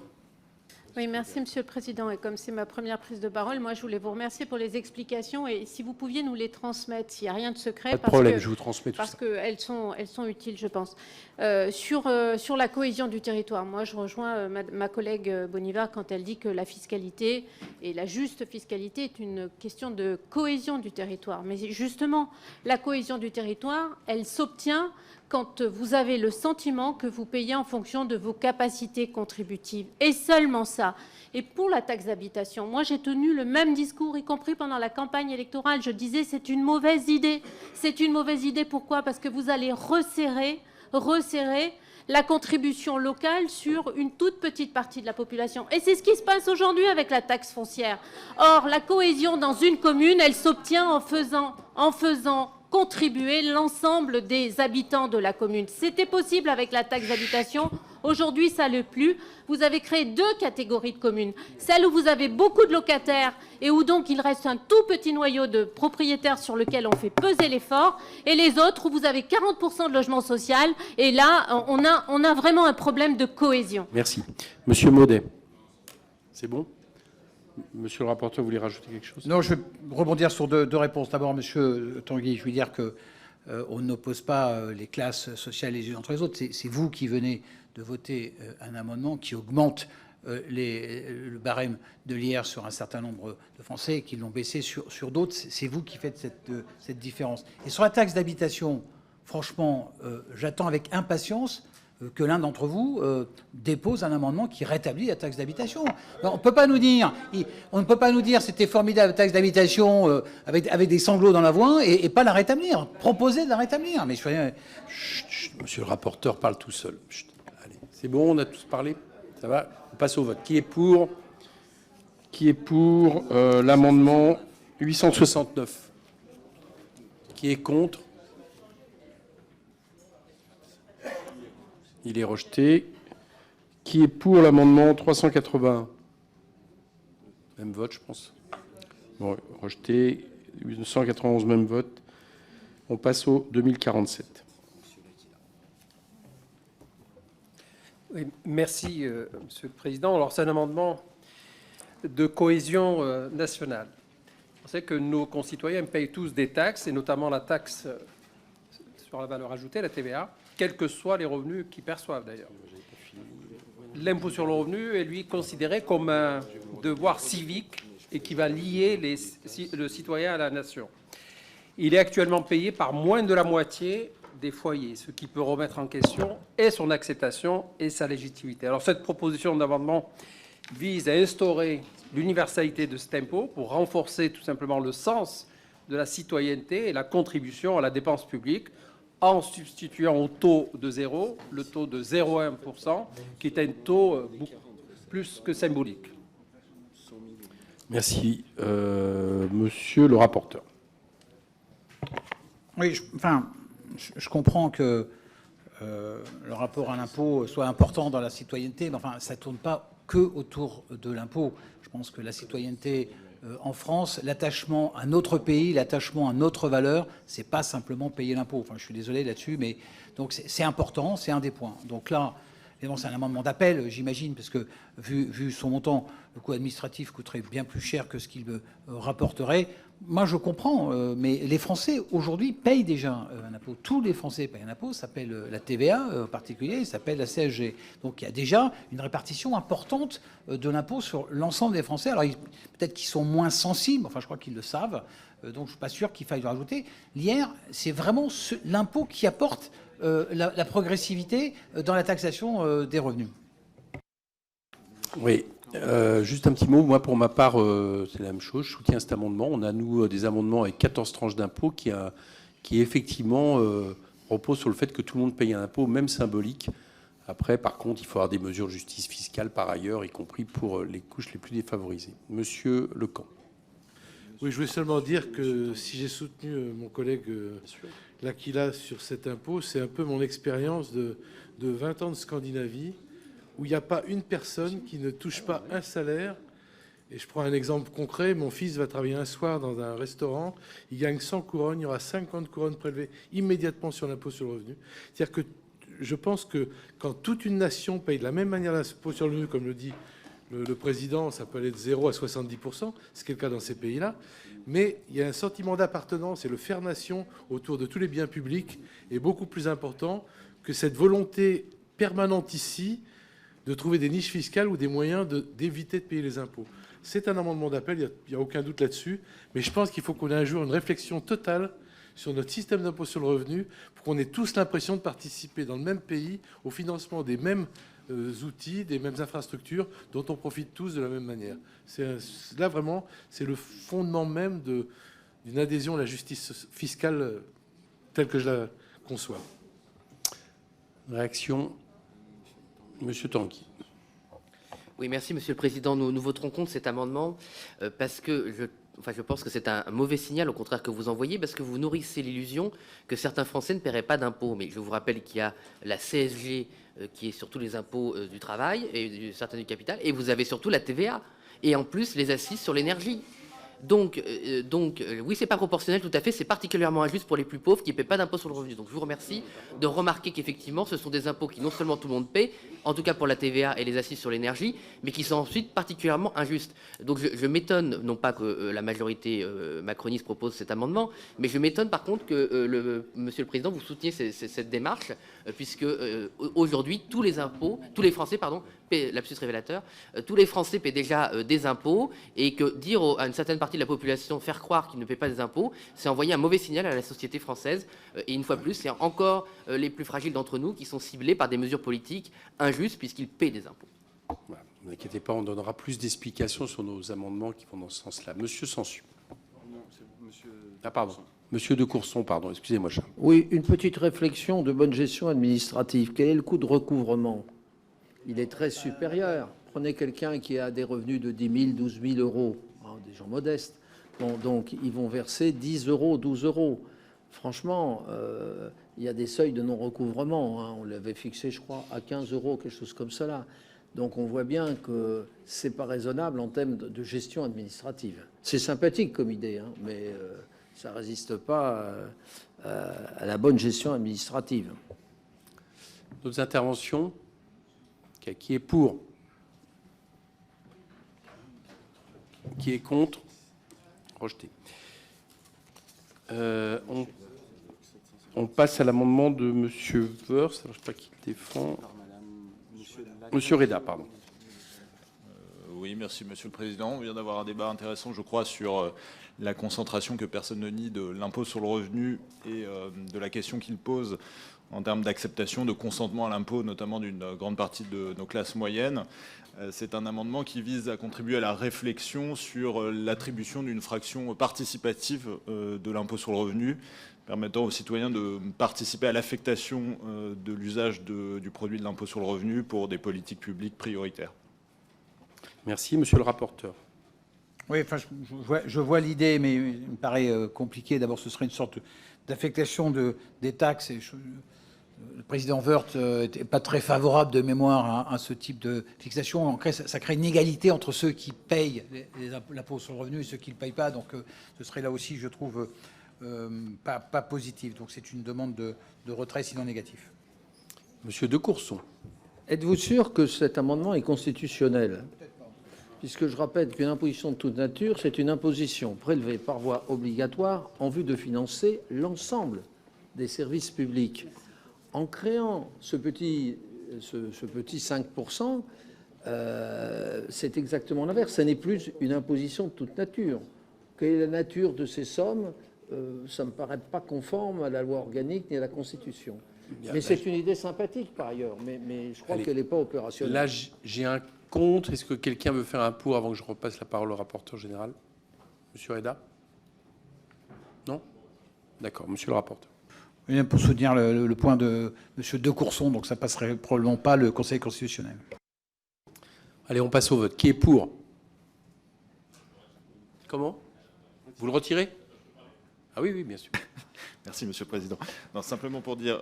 Speaker 16: Oui, merci Monsieur le Président. Et comme c'est ma première prise de parole, moi je voulais vous remercier pour les explications et si vous pouviez nous les transmettre, s'il n'y a rien de secret.
Speaker 1: Pas de problème, je vous transmets tout ça.
Speaker 16: Parce qu'elles sont utiles, je pense. Sur la cohésion du territoire, moi je rejoins ma collègue Bonnivard quand elle dit que la fiscalité et la juste fiscalité est une question de cohésion du territoire. Mais justement, la cohésion du territoire, elle s'obtient quand vous avez le sentiment que vous payez en fonction de vos capacités contributives. Et seulement ça. Et pour la taxe d'habitation, moi j'ai tenu le même discours, y compris pendant la campagne électorale. Je disais c'est une mauvaise idée. C'est une mauvaise idée, pourquoi? Parce que vous allez resserrer la contribution locale sur une toute petite partie de la population. Et c'est ce qui se passe aujourd'hui avec la taxe foncière. Or, la cohésion dans une commune, elle s'obtient en faisant contribuer l'ensemble des habitants de la commune. C'était possible avec la taxe d'habitation. Aujourd'hui, ça ne l'est plus. Vous avez créé deux catégories de communes. Celle où vous avez beaucoup de locataires et où donc il reste un tout petit noyau de propriétaires sur lequel on fait peser l'effort, et les autres où vous avez 40% de logement social. Et là, on a vraiment un problème de cohésion.
Speaker 1: Merci. Monsieur Maudet, c'est bon? Monsieur le rapporteur, vous voulez rajouter quelque chose?
Speaker 2: Non, je vais rebondir sur deux réponses. D'abord, Monsieur Tanguy, je veux dire que on n'oppose pas les classes sociales les unes entre les autres. C'est vous qui venez de voter un amendement qui augmente le barème de l'IR sur un certain nombre de Français et qui l'ont baissé sur d'autres. C'est vous qui faites cette différence. Et sur la taxe d'habitation, franchement, j'attends avec impatience que l'un d'entre vous dépose un amendement qui rétablit la taxe d'habitation. On ne peut pas nous dire c'était formidable la taxe d'habitation avec des sanglots dans la voix et pas la rétablir. Proposer de la rétablir. Mais
Speaker 1: Monsieur le rapporteur parle tout seul. Chut. Allez, c'est bon, on a tous parlé. Ça va. On passe au vote. Qui est pour l'amendement 869? Qui est contre? Il est rejeté. Qui est pour l'amendement 380? Même vote, je pense. Bon, rejeté. 891, même vote. On passe au 2047.
Speaker 17: Oui, merci, Monsieur le Président. Alors, c'est un amendement de cohésion nationale. On sait que nos concitoyens payent tous des taxes, et notamment la taxe sur la valeur ajoutée, la TVA, quels que soient les revenus qu'ils perçoivent d'ailleurs. L'impôt sur le revenu est, lui, considéré comme un devoir civique et qui va lier le citoyen à la nation. Il est actuellement payé par moins de la moitié des foyers, ce qui peut remettre en question et son acceptation et sa légitimité. Alors cette proposition d'amendement vise à instaurer l'universalité de cet impôt pour renforcer tout simplement le sens de la citoyenneté et la contribution à la dépense publique en substituant au taux de zéro le taux de 0,1%, qui est un taux beaucoup plus que symbolique.
Speaker 1: Merci. Monsieur le rapporteur.
Speaker 2: Oui, je comprends que le rapport à l'impôt soit important dans la citoyenneté, mais enfin, ça ne tourne pas que autour de l'impôt. Je pense que la citoyenneté en France, l'attachement à notre pays, l'attachement à notre valeur, c'est pas simplement payer l'impôt. Enfin, je suis désolé là-dessus, mais donc c'est important, c'est un des points. Donc là, c'est un amendement d'appel, j'imagine, parce que vu son montant, le coût administratif coûterait bien plus cher que ce qu'il me rapporterait. Moi, je comprends, mais les Français, aujourd'hui, payent déjà un impôt. Tous les Français payent un impôt, ça s'appelle la TVA en particulier, ça s'appelle la CSG. Donc, il y a déjà une répartition importante de l'impôt sur l'ensemble des Français. Alors, peut-être qu'ils sont moins sensibles, enfin, je crois qu'ils le savent, donc je ne suis pas sûr qu'il faille le rajouter. L'IR, c'est vraiment l'impôt qui apporte la progressivité dans la taxation des revenus.
Speaker 1: Oui. Juste un petit mot, moi pour ma part, c'est la même chose, je soutiens cet amendement. On a, nous, des amendements avec 14 tranches d'impôts qui effectivement reposent sur le fait que tout le monde paye un impôt, même symbolique. Après, par contre, il faut avoir des mesures de justice fiscale par ailleurs, y compris pour les couches les plus défavorisées. Monsieur Lecamp.
Speaker 13: Oui, je voulais seulement dire que si j'ai soutenu mon collègue L'Aquila sur cet impôt, c'est un peu mon expérience de 20 ans de Scandinavie, où il n'y a pas une personne qui ne touche pas un salaire. Et je prends un exemple concret. Mon fils va travailler un soir dans un restaurant. Il gagne 100 couronnes. Il y aura 50 couronnes prélevées immédiatement sur l'impôt sur le revenu. C'est-à-dire que je pense que quand toute une nation paye de la même manière l'impôt sur le revenu, comme le dit le président, ça peut aller de 0 à 70%, ce qui est le cas dans ces pays-là, mais il y a un sentiment d'appartenance et le faire nation autour de tous les biens publics est beaucoup plus important que cette volonté permanente ici de trouver des niches fiscales ou des moyens d'éviter de payer les impôts. C'est un amendement d'appel, il n'y a aucun doute là-dessus, mais je pense qu'il faut qu'on ait un jour une réflexion totale sur notre système d'impôt sur le revenu pour qu'on ait tous l'impression de participer dans le même pays au financement des mêmes outils, des mêmes infrastructures dont on profite tous de la même manière. Là, vraiment, c'est le fondement même d'une adhésion à la justice fiscale telle que je la conçois.
Speaker 1: Réaction, Monsieur Tanguy.
Speaker 7: Oui, merci, Monsieur le Président. Nous voterons contre cet amendement parce que je pense que c'est un mauvais signal, au contraire, que vous envoyez, parce que vous nourrissez l'illusion que certains Français ne paieraient pas d'impôts. Mais je vous rappelle qu'il y a la CSG qui est sur tous les impôts du travail et certains du capital, et vous avez surtout la TVA, et en plus les assises sur l'énergie. Donc, oui, c'est pas proportionnel tout à fait, c'est particulièrement injuste pour les plus pauvres qui ne paient pas d'impôt sur le revenu. Donc je vous remercie de remarquer qu'effectivement, ce sont des impôts qui non seulement tout le monde paie, en tout cas pour la TVA et les assises sur l'énergie, mais qui sont ensuite particulièrement injustes. Donc je m'étonne, non pas que la majorité macroniste propose cet amendement, mais je m'étonne par contre que Monsieur le Président, vous souteniez cette démarche, puisque aujourd'hui, tous les Français, paient, lapsus révélateur, tous les Français paient déjà des impôts, et que dire à une certaine partie de la population, faire croire qu'ils ne paient pas des impôts, c'est envoyer un mauvais signal à la société française. Et une fois de plus, c'est encore les plus fragiles d'entre nous qui sont ciblés par des mesures politiques injustes puisqu'ils paient des impôts.
Speaker 1: Voilà, ne vous inquiétez pas, on donnera plus d'explications sur nos amendements qui vont dans ce sens-là. Monsieur Sansu. Ah, pardon. Monsieur de Courson, pardon, excusez-moi, Charles.
Speaker 3: Oui, une petite réflexion de bonne gestion administrative. Quel est le coût de recouvrement? Il est très supérieur. Prenez quelqu'un qui a des revenus de 10 000, 12 000 euros, des gens modestes. Bon, donc, ils vont verser 10 euros, 12 euros. Franchement, il y a des seuils de non-recouvrement. Hein. On l'avait fixé, je crois, à 15 euros, quelque chose comme cela. Donc, on voit bien que c'est pas raisonnable en termes de gestion administrative. C'est sympathique comme idée, hein, mais ça résiste pas à la bonne gestion administrative.
Speaker 1: D'autres interventions? Qui est pour? Qui est contre? Rejeté. On passe à l'amendement de Monsieur Woerth. Je ne sais pas qui le défend. Monsieur Reda, pardon.
Speaker 18: Oui, merci Monsieur le Président. On vient d'avoir un débat intéressant, je crois, sur la concentration que personne ne nie de l'impôt sur le revenu et de la question qu'il pose en termes d'acceptation, de consentement à l'impôt, notamment d'une grande partie de nos classes moyennes. C'est un amendement qui vise à contribuer à la réflexion sur l'attribution d'une fraction participative de l'impôt sur le revenu, permettant aux citoyens de participer à l'affectation de l'usage du produit de l'impôt sur le revenu pour des politiques publiques prioritaires.
Speaker 1: Merci, monsieur le rapporteur.
Speaker 2: Oui, enfin, je vois l'idée, mais il me paraît compliqué. D'abord, ce serait une sorte d'affectation des taxes. Et le président Woerth n'était pas très favorable de mémoire à ce type de fixation. En fait, ça crée une égalité entre ceux qui payent l'impôt sur le revenu et ceux qui ne le payent pas. Donc, ce serait là aussi, je trouve, pas positif. Donc, c'est une demande de retrait, sinon négatif.
Speaker 1: Monsieur de Courson.
Speaker 3: Êtes-vous sûr que cet amendement est constitutionnel ? Puisque je rappelle qu'une imposition de toute nature, c'est une imposition prélevée par voie obligatoire en vue de financer l'ensemble des services publics. En créant ce petit 5%, c'est exactement l'inverse. Ce n'est plus une imposition de toute nature. Quelle est la nature de ces sommes ? Ça ne me paraît pas conforme à la loi organique ni à la Constitution. Mais c'est une idée sympathique par ailleurs, mais je crois qu'elle n'est pas opérationnelle.
Speaker 1: Là, j'ai un contre. Est-ce que quelqu'un veut faire un pour avant que je repasse la parole au rapporteur général? Monsieur Reda? Non? D'accord. Monsieur le rapporteur.
Speaker 2: Oui, pour soutenir le point de Monsieur de Courson, donc ça passerait probablement pas le Conseil constitutionnel.
Speaker 1: Allez, on passe au vote. Qui est pour? Comment? Vous le retirez? Ah oui, oui, bien sûr.
Speaker 18: Merci, Monsieur le Président. Non, simplement pour dire,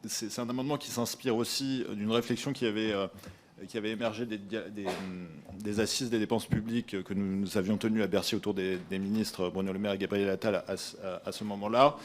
Speaker 18: c'est un amendement qui s'inspire aussi d'une réflexion qui avait émergé des assises des dépenses publiques que nous avions tenues à Bercy autour des ministres Bruno Le Maire et Gabriel Attal à ce moment-là,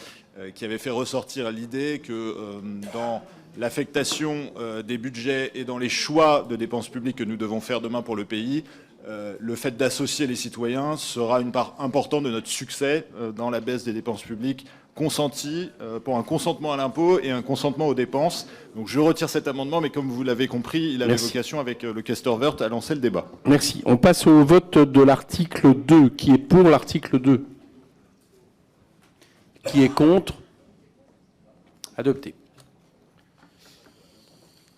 Speaker 18: qui avait fait ressortir l'idée que dans l'affectation des budgets et dans les choix de dépenses publiques que nous devons faire demain pour le pays, le fait d'associer les citoyens sera une part importante de notre succès dans la baisse des dépenses publiques consenties pour un consentement à l'impôt et un consentement aux dépenses. Donc je retire cet amendement, mais comme vous l'avez compris, il avait vocation avec le questeur Woerth à lancer le débat.
Speaker 1: Merci. On passe au vote de l'article 2. Qui est pour l'article 2? Qui est contre? Adopté.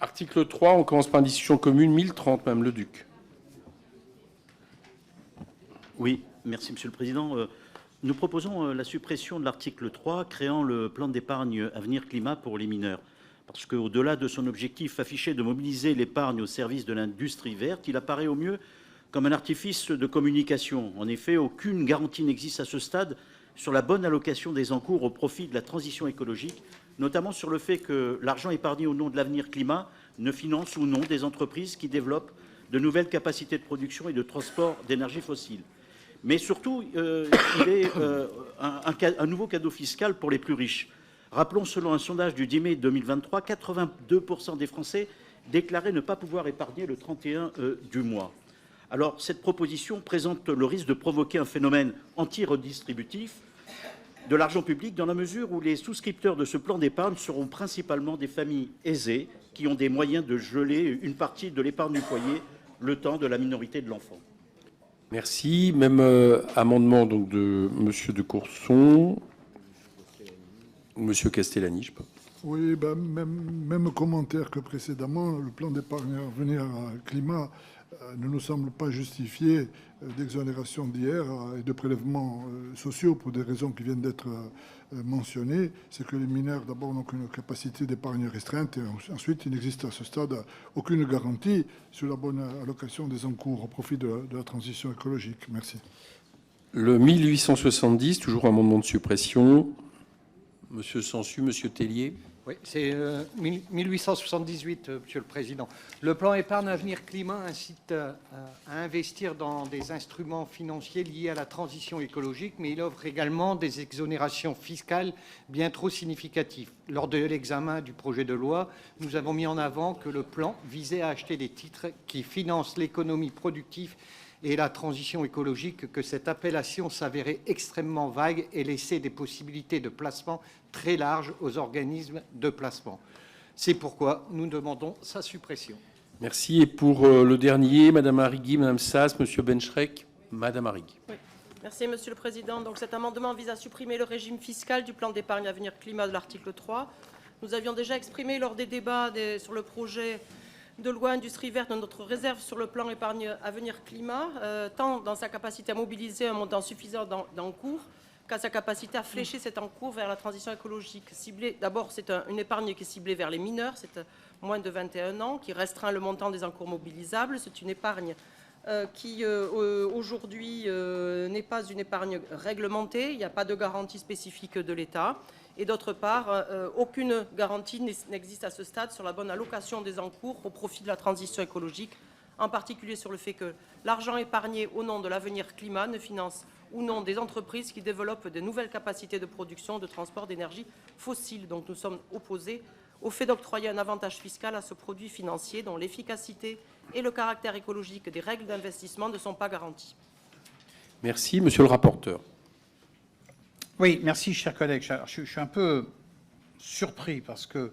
Speaker 1: Article 3, on commence par une discussion commune. 1030, Mme Leduc.
Speaker 19: Oui, merci Monsieur le Président. Nous proposons la suppression de l'article 3 créant le plan d'épargne avenir climat pour les mineurs. Parce qu'au-delà de son objectif affiché de mobiliser l'épargne au service de l'industrie verte, il apparaît au mieux comme un artifice de communication. En effet, aucune garantie n'existe à ce stade sur la bonne allocation des encours au profit de la transition écologique, notamment sur le fait que l'argent épargné au nom de l'avenir climat ne finance ou non des entreprises qui développent de nouvelles capacités de production et de transport d'énergie fossile. Mais surtout, il est un nouveau cadeau fiscal pour les plus riches. Rappelons, selon un sondage du 10 mai 2023, 82% des Français déclaraient ne pas pouvoir épargner le 31 du mois. Alors, cette proposition présente le risque de provoquer un phénomène anti-redistributif de l'argent public dans la mesure où les souscripteurs de ce plan d'épargne seront principalement des familles aisées qui ont des moyens de geler une partie de l'épargne du foyer le temps de la minorité de l'enfant.
Speaker 1: Merci. Même amendement donc de M. de Courson, ou M. Castellani, je sais pas.
Speaker 20: Oui, ben, même commentaire que précédemment. Le plan d'épargne avenir climat ne nous semble pas justifié d'exonération d'IR et de prélèvements sociaux pour des raisons qui viennent d'être mentionnées. C'est que les mineurs, d'abord, n'ont qu'une capacité d'épargne restreinte et ensuite, il n'existe à ce stade aucune garantie sur la bonne allocation des encours au profit de la transition écologique. Merci.
Speaker 1: Le 1870, toujours amendement de suppression. Monsieur Sansu, Monsieur Tellier.
Speaker 2: Oui, c'est 1878, Monsieur le Président. Le plan épargne avenir climat incite à investir dans des instruments financiers liés à la transition écologique, mais il offre également des exonérations fiscales bien trop significatives. Lors de l'examen du projet de loi, nous avons mis en avant que le plan visait à acheter des titres qui financent l'économie productive et la transition écologique, que cette appellation s'avérait extrêmement vague et laissait des possibilités de placement très larges aux organismes de placement. C'est pourquoi nous demandons sa suppression.
Speaker 1: Merci. Et pour le dernier, Madame Arrigui, Madame Sass, Monsieur Benschrek, Madame Arrigui.
Speaker 21: Oui. Merci Monsieur le Président. Donc cet amendement vise à supprimer le régime fiscal du plan d'épargne avenir climat de l'article 3. Nous avions déjà exprimé lors des débats sur le projet de loi industrie verte notre réserve sur le plan épargne avenir climat, tant dans sa capacité à mobiliser un montant suffisant d'encours qu'à sa capacité à flécher cet encours vers la transition écologique. D'abord, c'est une épargne qui est ciblée vers les mineurs, c'est moins de 21 ans, qui restreint le montant des encours mobilisables. C'est une épargne qui, aujourd'hui, n'est pas une épargne réglementée. Il n'y a pas de garantie spécifique de l'État. Et d'autre part, aucune garantie n'existe à ce stade sur la bonne allocation des encours au profit de la transition écologique, en particulier sur le fait que l'argent épargné au nom de l'avenir climat ne finance ou non des entreprises qui développent de nouvelles capacités de production, de transport d'énergie fossile. Donc nous sommes opposés au fait d'octroyer un avantage fiscal à ce produit financier dont l'efficacité et le caractère écologique des règles d'investissement ne sont pas garantis.
Speaker 1: Merci. Monsieur le rapporteur.
Speaker 2: Oui, merci, chers collègues. Je suis un peu surpris parce que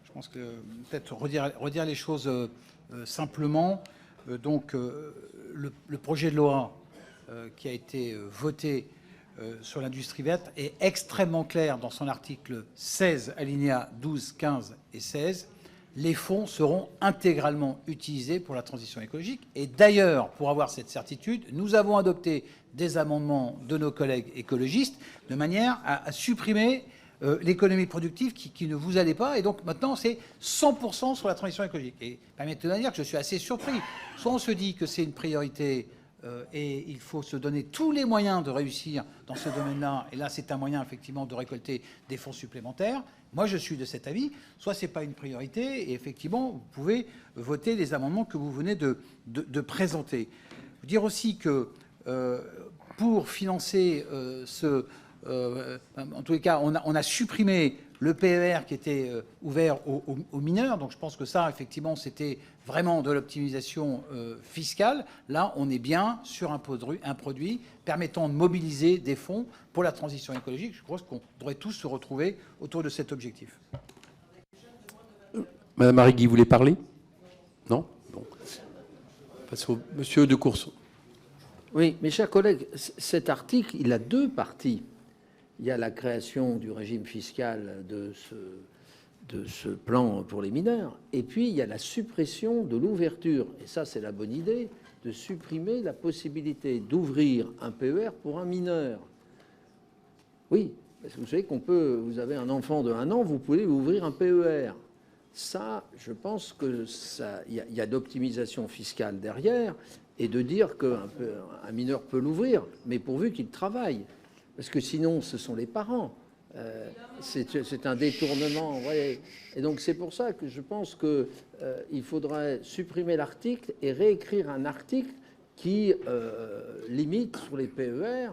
Speaker 2: je pense que peut-être redire les choses simplement. Donc, le projet de loi qui a été voté sur l'industrie verte est extrêmement clair dans son article 16, alinéas 12, 15 et 16. Les fonds seront intégralement utilisés pour la transition écologique. Et d'ailleurs, pour avoir cette certitude, nous avons adopté des amendements de nos collègues écologistes de manière à supprimer l'économie productive qui ne vous allait pas. Et donc maintenant, c'est 100% sur la transition écologique. Et permettez-moi de dire que je suis assez surpris. Soit on se dit que c'est une priorité et il faut se donner tous les moyens de réussir dans ce domaine-là. Et là, c'est un moyen, effectivement, de récolter des fonds supplémentaires. Moi, je suis de cet avis. Soit ce n'est pas une priorité et effectivement, vous pouvez voter les amendements que vous venez de présenter. Dire aussi que pour financer en tous les cas, on a supprimé le PER qui était ouvert aux mineurs. Donc je pense que ça, effectivement, c'était vraiment de l'optimisation fiscale. Là, on est bien sur un produit permettant de mobiliser des fonds pour la transition écologique. Je crois qu'on devrait tous se retrouver autour de cet objectif.
Speaker 1: Madame Arrigui, vous voulez parler? Non? Bon. Passe au monsieur de Courson.
Speaker 3: Oui, mes chers collègues, cet article, il a deux parties. Il y a la création du régime fiscal de ce plan pour les mineurs, et puis il y a la suppression de l'ouverture, et ça c'est la bonne idée, de supprimer la possibilité d'ouvrir un PER pour un mineur. Oui, parce que vous savez vous avez un enfant de 1 an, vous pouvez ouvrir un PER. Ça, je pense que il y a d'optimisation fiscale derrière, et de dire qu'un mineur peut l'ouvrir, mais pourvu qu'il travaille. Parce que sinon, ce sont les parents. C'est un détournement. Ouais. Et donc, c'est pour ça que je pense qu'il faudrait supprimer l'article et réécrire un article qui limite sur les PER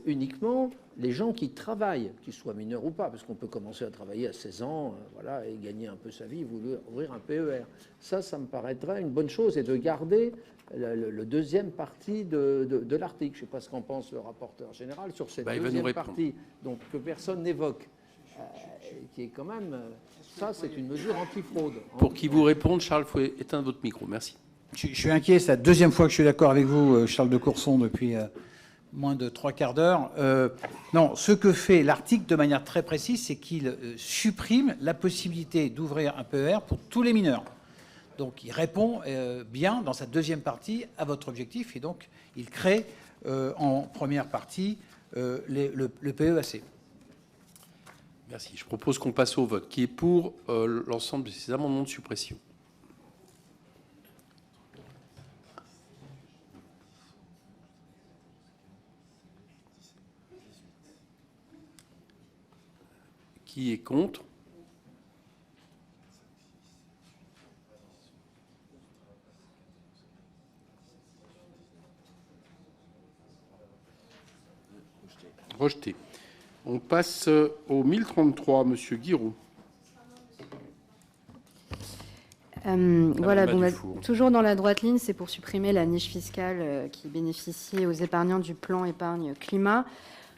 Speaker 3: uniquement les gens qui travaillent, qu'ils soient mineurs ou pas, parce qu'on peut commencer à travailler à 16 ans voilà, et gagner un peu sa vie, vouloir ouvrir un PER. Ça me paraîtrait une bonne chose, et de garder le deuxième partie de l'article. Je ne sais pas ce qu'en pense le rapporteur général sur cette deuxième partie, donc, que personne n'évoque, qui est quand même... ça, c'est une mesure antifraude.
Speaker 1: Pour qu'il vous réponde, Charles, il faut éteindre votre micro. Merci.
Speaker 2: Je suis inquiet, c'est la deuxième fois que je suis d'accord avec vous, Charles de Courson, depuis moins de 3/4 d'heure. Non, ce que fait l'article de manière très précise, c'est qu'il supprime la possibilité d'ouvrir un PER pour tous les mineurs. Donc il répond bien dans sa deuxième partie à votre objectif, et donc il crée en première partie le PEAC.
Speaker 1: Merci. Je propose qu'on passe au vote. Qui est pour l'ensemble de ces amendements de suppression? Qui est contre? Rejeté. On passe au 1033, Monsieur Guiraud.
Speaker 5: Voilà, bon, toujours dans la droite ligne, c'est pour supprimer la niche fiscale qui bénéficie aux épargnants du plan épargne climat.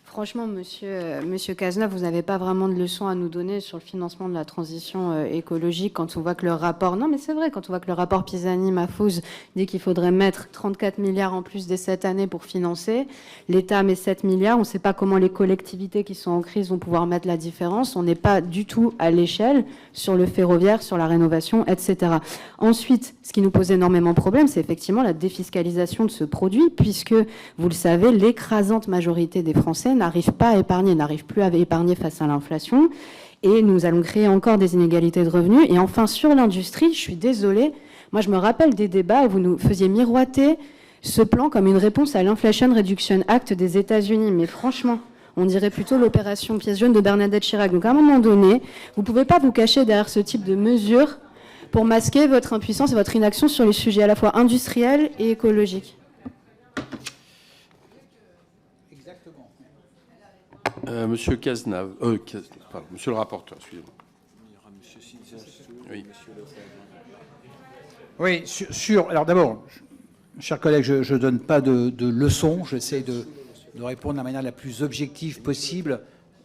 Speaker 5: Franchement, monsieur Cazeneuve, vous n'avez pas vraiment de leçon à nous donner sur le financement de la transition écologique quand on voit que le rapport... Non, mais c'est vrai, quand on voit que le rapport Pisani-Mahfouz dit qu'il faudrait mettre 34 milliards en plus dès cette année pour financer. L'État met 7 milliards. On ne sait pas comment les collectivités qui sont en crise vont pouvoir mettre la différence. On n'est pas du tout à l'échelle sur le ferroviaire, sur la rénovation, etc. Ensuite, ce qui nous pose énormément de problèmes, c'est effectivement la défiscalisation de ce produit, puisque, vous le savez, l'écrasante majorité des Français n'arrivent pas à épargner, n'arrivent plus à épargner face à l'inflation, et nous allons créer encore des inégalités de revenus. Et enfin, sur l'industrie, je suis désolée, moi je me rappelle des débats où vous nous faisiez miroiter ce plan comme une réponse à l'Inflation Reduction Act des États-Unis, mais franchement, on dirait plutôt l'opération pièce jaune de Bernadette Chirac. Donc à un moment donné, vous ne pouvez pas vous cacher derrière ce type de mesures pour masquer votre impuissance et votre inaction sur les sujets à la fois industriels et écologiques.
Speaker 1: Monsieur Cazenave, pardon, monsieur le rapporteur, excusez-moi.
Speaker 2: Oui, alors d'abord, chers collègues, je ne donne pas de leçons, j'essaie de répondre de la manière la plus objective possible,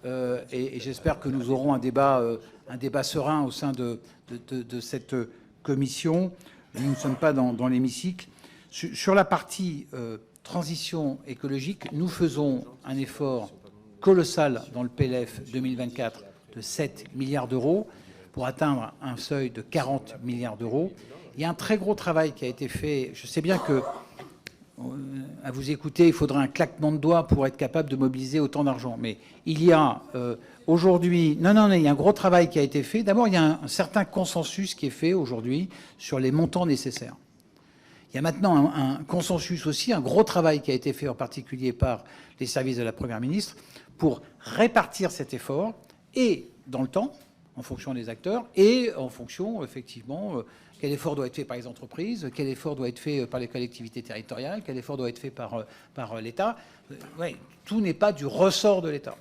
Speaker 2: et j'espère que nous aurons un débat serein au sein de cette commission. Nous ne sommes pas dans l'hémicycle. Sur la partie transition écologique, nous faisons un effort colossal dans le PLF 2024 de 7 milliards d'euros pour atteindre un seuil de 40 milliards d'euros. Il y a un très gros travail qui a été fait. Je sais bien que, à vous écouter, il faudrait un claquement de doigts pour être capable de mobiliser autant d'argent. Mais il y a aujourd'hui... Non, il y a un gros travail qui a été fait. D'abord, il y a un certain consensus qui est fait aujourd'hui sur les montants nécessaires. Il y a maintenant un consensus aussi, un gros travail qui a été fait en particulier par les services de la Première ministre pour répartir cet effort, et dans le temps, en fonction des acteurs, et en fonction, effectivement, quel effort doit être fait par les entreprises, quel effort doit être fait par les collectivités territoriales, quel effort doit être fait par l'État. Ouais, tout n'est pas du ressort de l'État.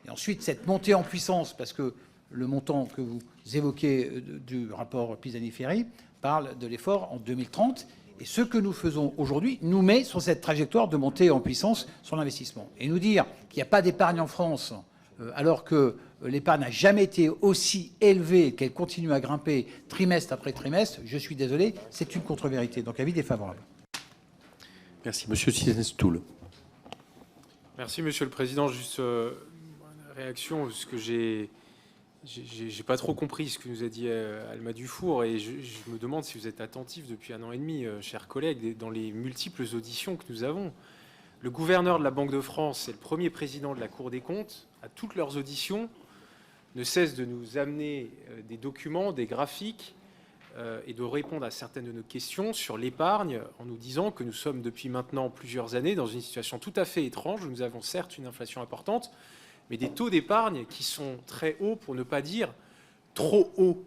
Speaker 2: Et ensuite, cette montée en puissance, parce que le montant que vous évoquez du rapport Pisani-Ferry parle de l'effort en 2030. Et ce que nous faisons aujourd'hui nous met sur cette trajectoire de montée en puissance sur l'investissement. Et nous dire qu'il n'y a pas d'épargne en France, alors que l'épargne n'a jamais été aussi élevée, qu'elle continue à grimper trimestre après trimestre, je suis désolé, c'est une contre-vérité. Donc avis défavorable.
Speaker 1: Merci. Monsieur Sinestoul.
Speaker 4: Merci, Monsieur le Président. Juste une réaction, parce que j'ai pas trop compris ce que nous a dit Alma Dufour, et je me demande si vous êtes attentif depuis 1 an et demi, chers collègues, dans les multiples auditions que nous avons. Le gouverneur de la Banque de France et le premier président de la Cour des comptes, à toutes leurs auditions, ne cessent de nous amener des documents, des graphiques, et de répondre à certaines de nos questions sur l'épargne, en nous disant que nous sommes depuis maintenant plusieurs années dans une situation tout à fait étrange, où nous avons certes une inflation importante, mais des taux d'épargne qui sont très hauts, pour ne pas dire trop hauts.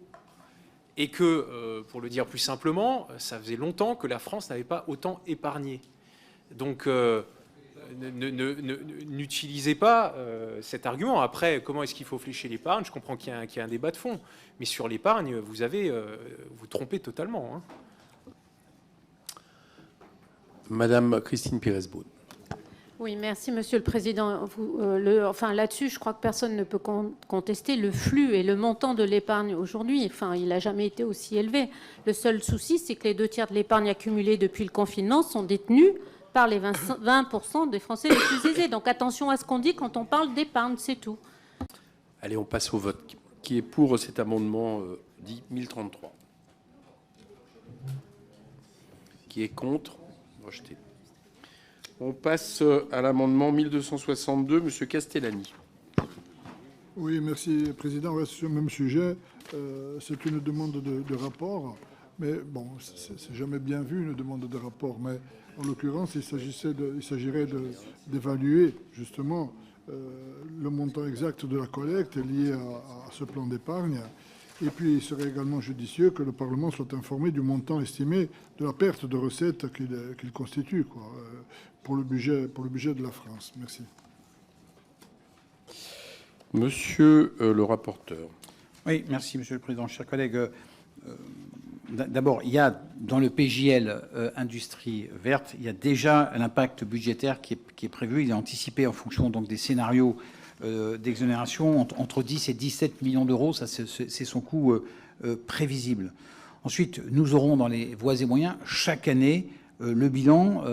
Speaker 4: Et que, pour le dire plus simplement, ça faisait longtemps que la France n'avait pas autant épargné. Donc, n'utilisez pas cet argument. Après, comment est-ce qu'il faut flécher l'épargne? Je comprends qu'il y a un débat de fond. Mais sur l'épargne, vous trompez totalement. Hein.
Speaker 1: Madame Christine Pires-Beaune.
Speaker 16: Oui, merci, Monsieur le Président. Là-dessus, je crois que personne ne peut contester le flux et le montant de l'épargne aujourd'hui. Enfin, il n'a jamais été aussi élevé. Le seul souci, c'est que les 2 tiers de l'épargne accumulée depuis le confinement sont détenus par les 20% des Français les plus aisés. Donc attention à ce qu'on dit quand on parle d'épargne, c'est tout.
Speaker 1: Allez, on passe au vote. Qui est pour cet amendement dit 1033? Qui est contre? Rejeté. On passe à l'amendement 1262, Monsieur Castellani.
Speaker 20: Oui, merci, Président. On reste sur le même sujet. C'est une demande de rapport, mais bon, c'est jamais bien vu, une demande de rapport. Mais en l'occurrence, il s'agirait d'évaluer justement le montant exact de la collecte lié à ce plan d'épargne. Et puis, il serait également judicieux que le Parlement soit informé du montant estimé de la perte de recettes qu'il constitue, quoi, pour le budget de la France. Merci.
Speaker 1: Monsieur le rapporteur.
Speaker 2: Oui, merci, Monsieur le Président. Chers collègues, d'abord, il y a dans le PJL Industrie verte, il y a déjà l'impact budgétaire qui est prévu. Il est anticipé en fonction donc des scénarios d'exonération entre 10 et 17 millions d'euros. Ça, c'est son coût prévisible. Ensuite, nous aurons dans les voies et moyens chaque année le bilan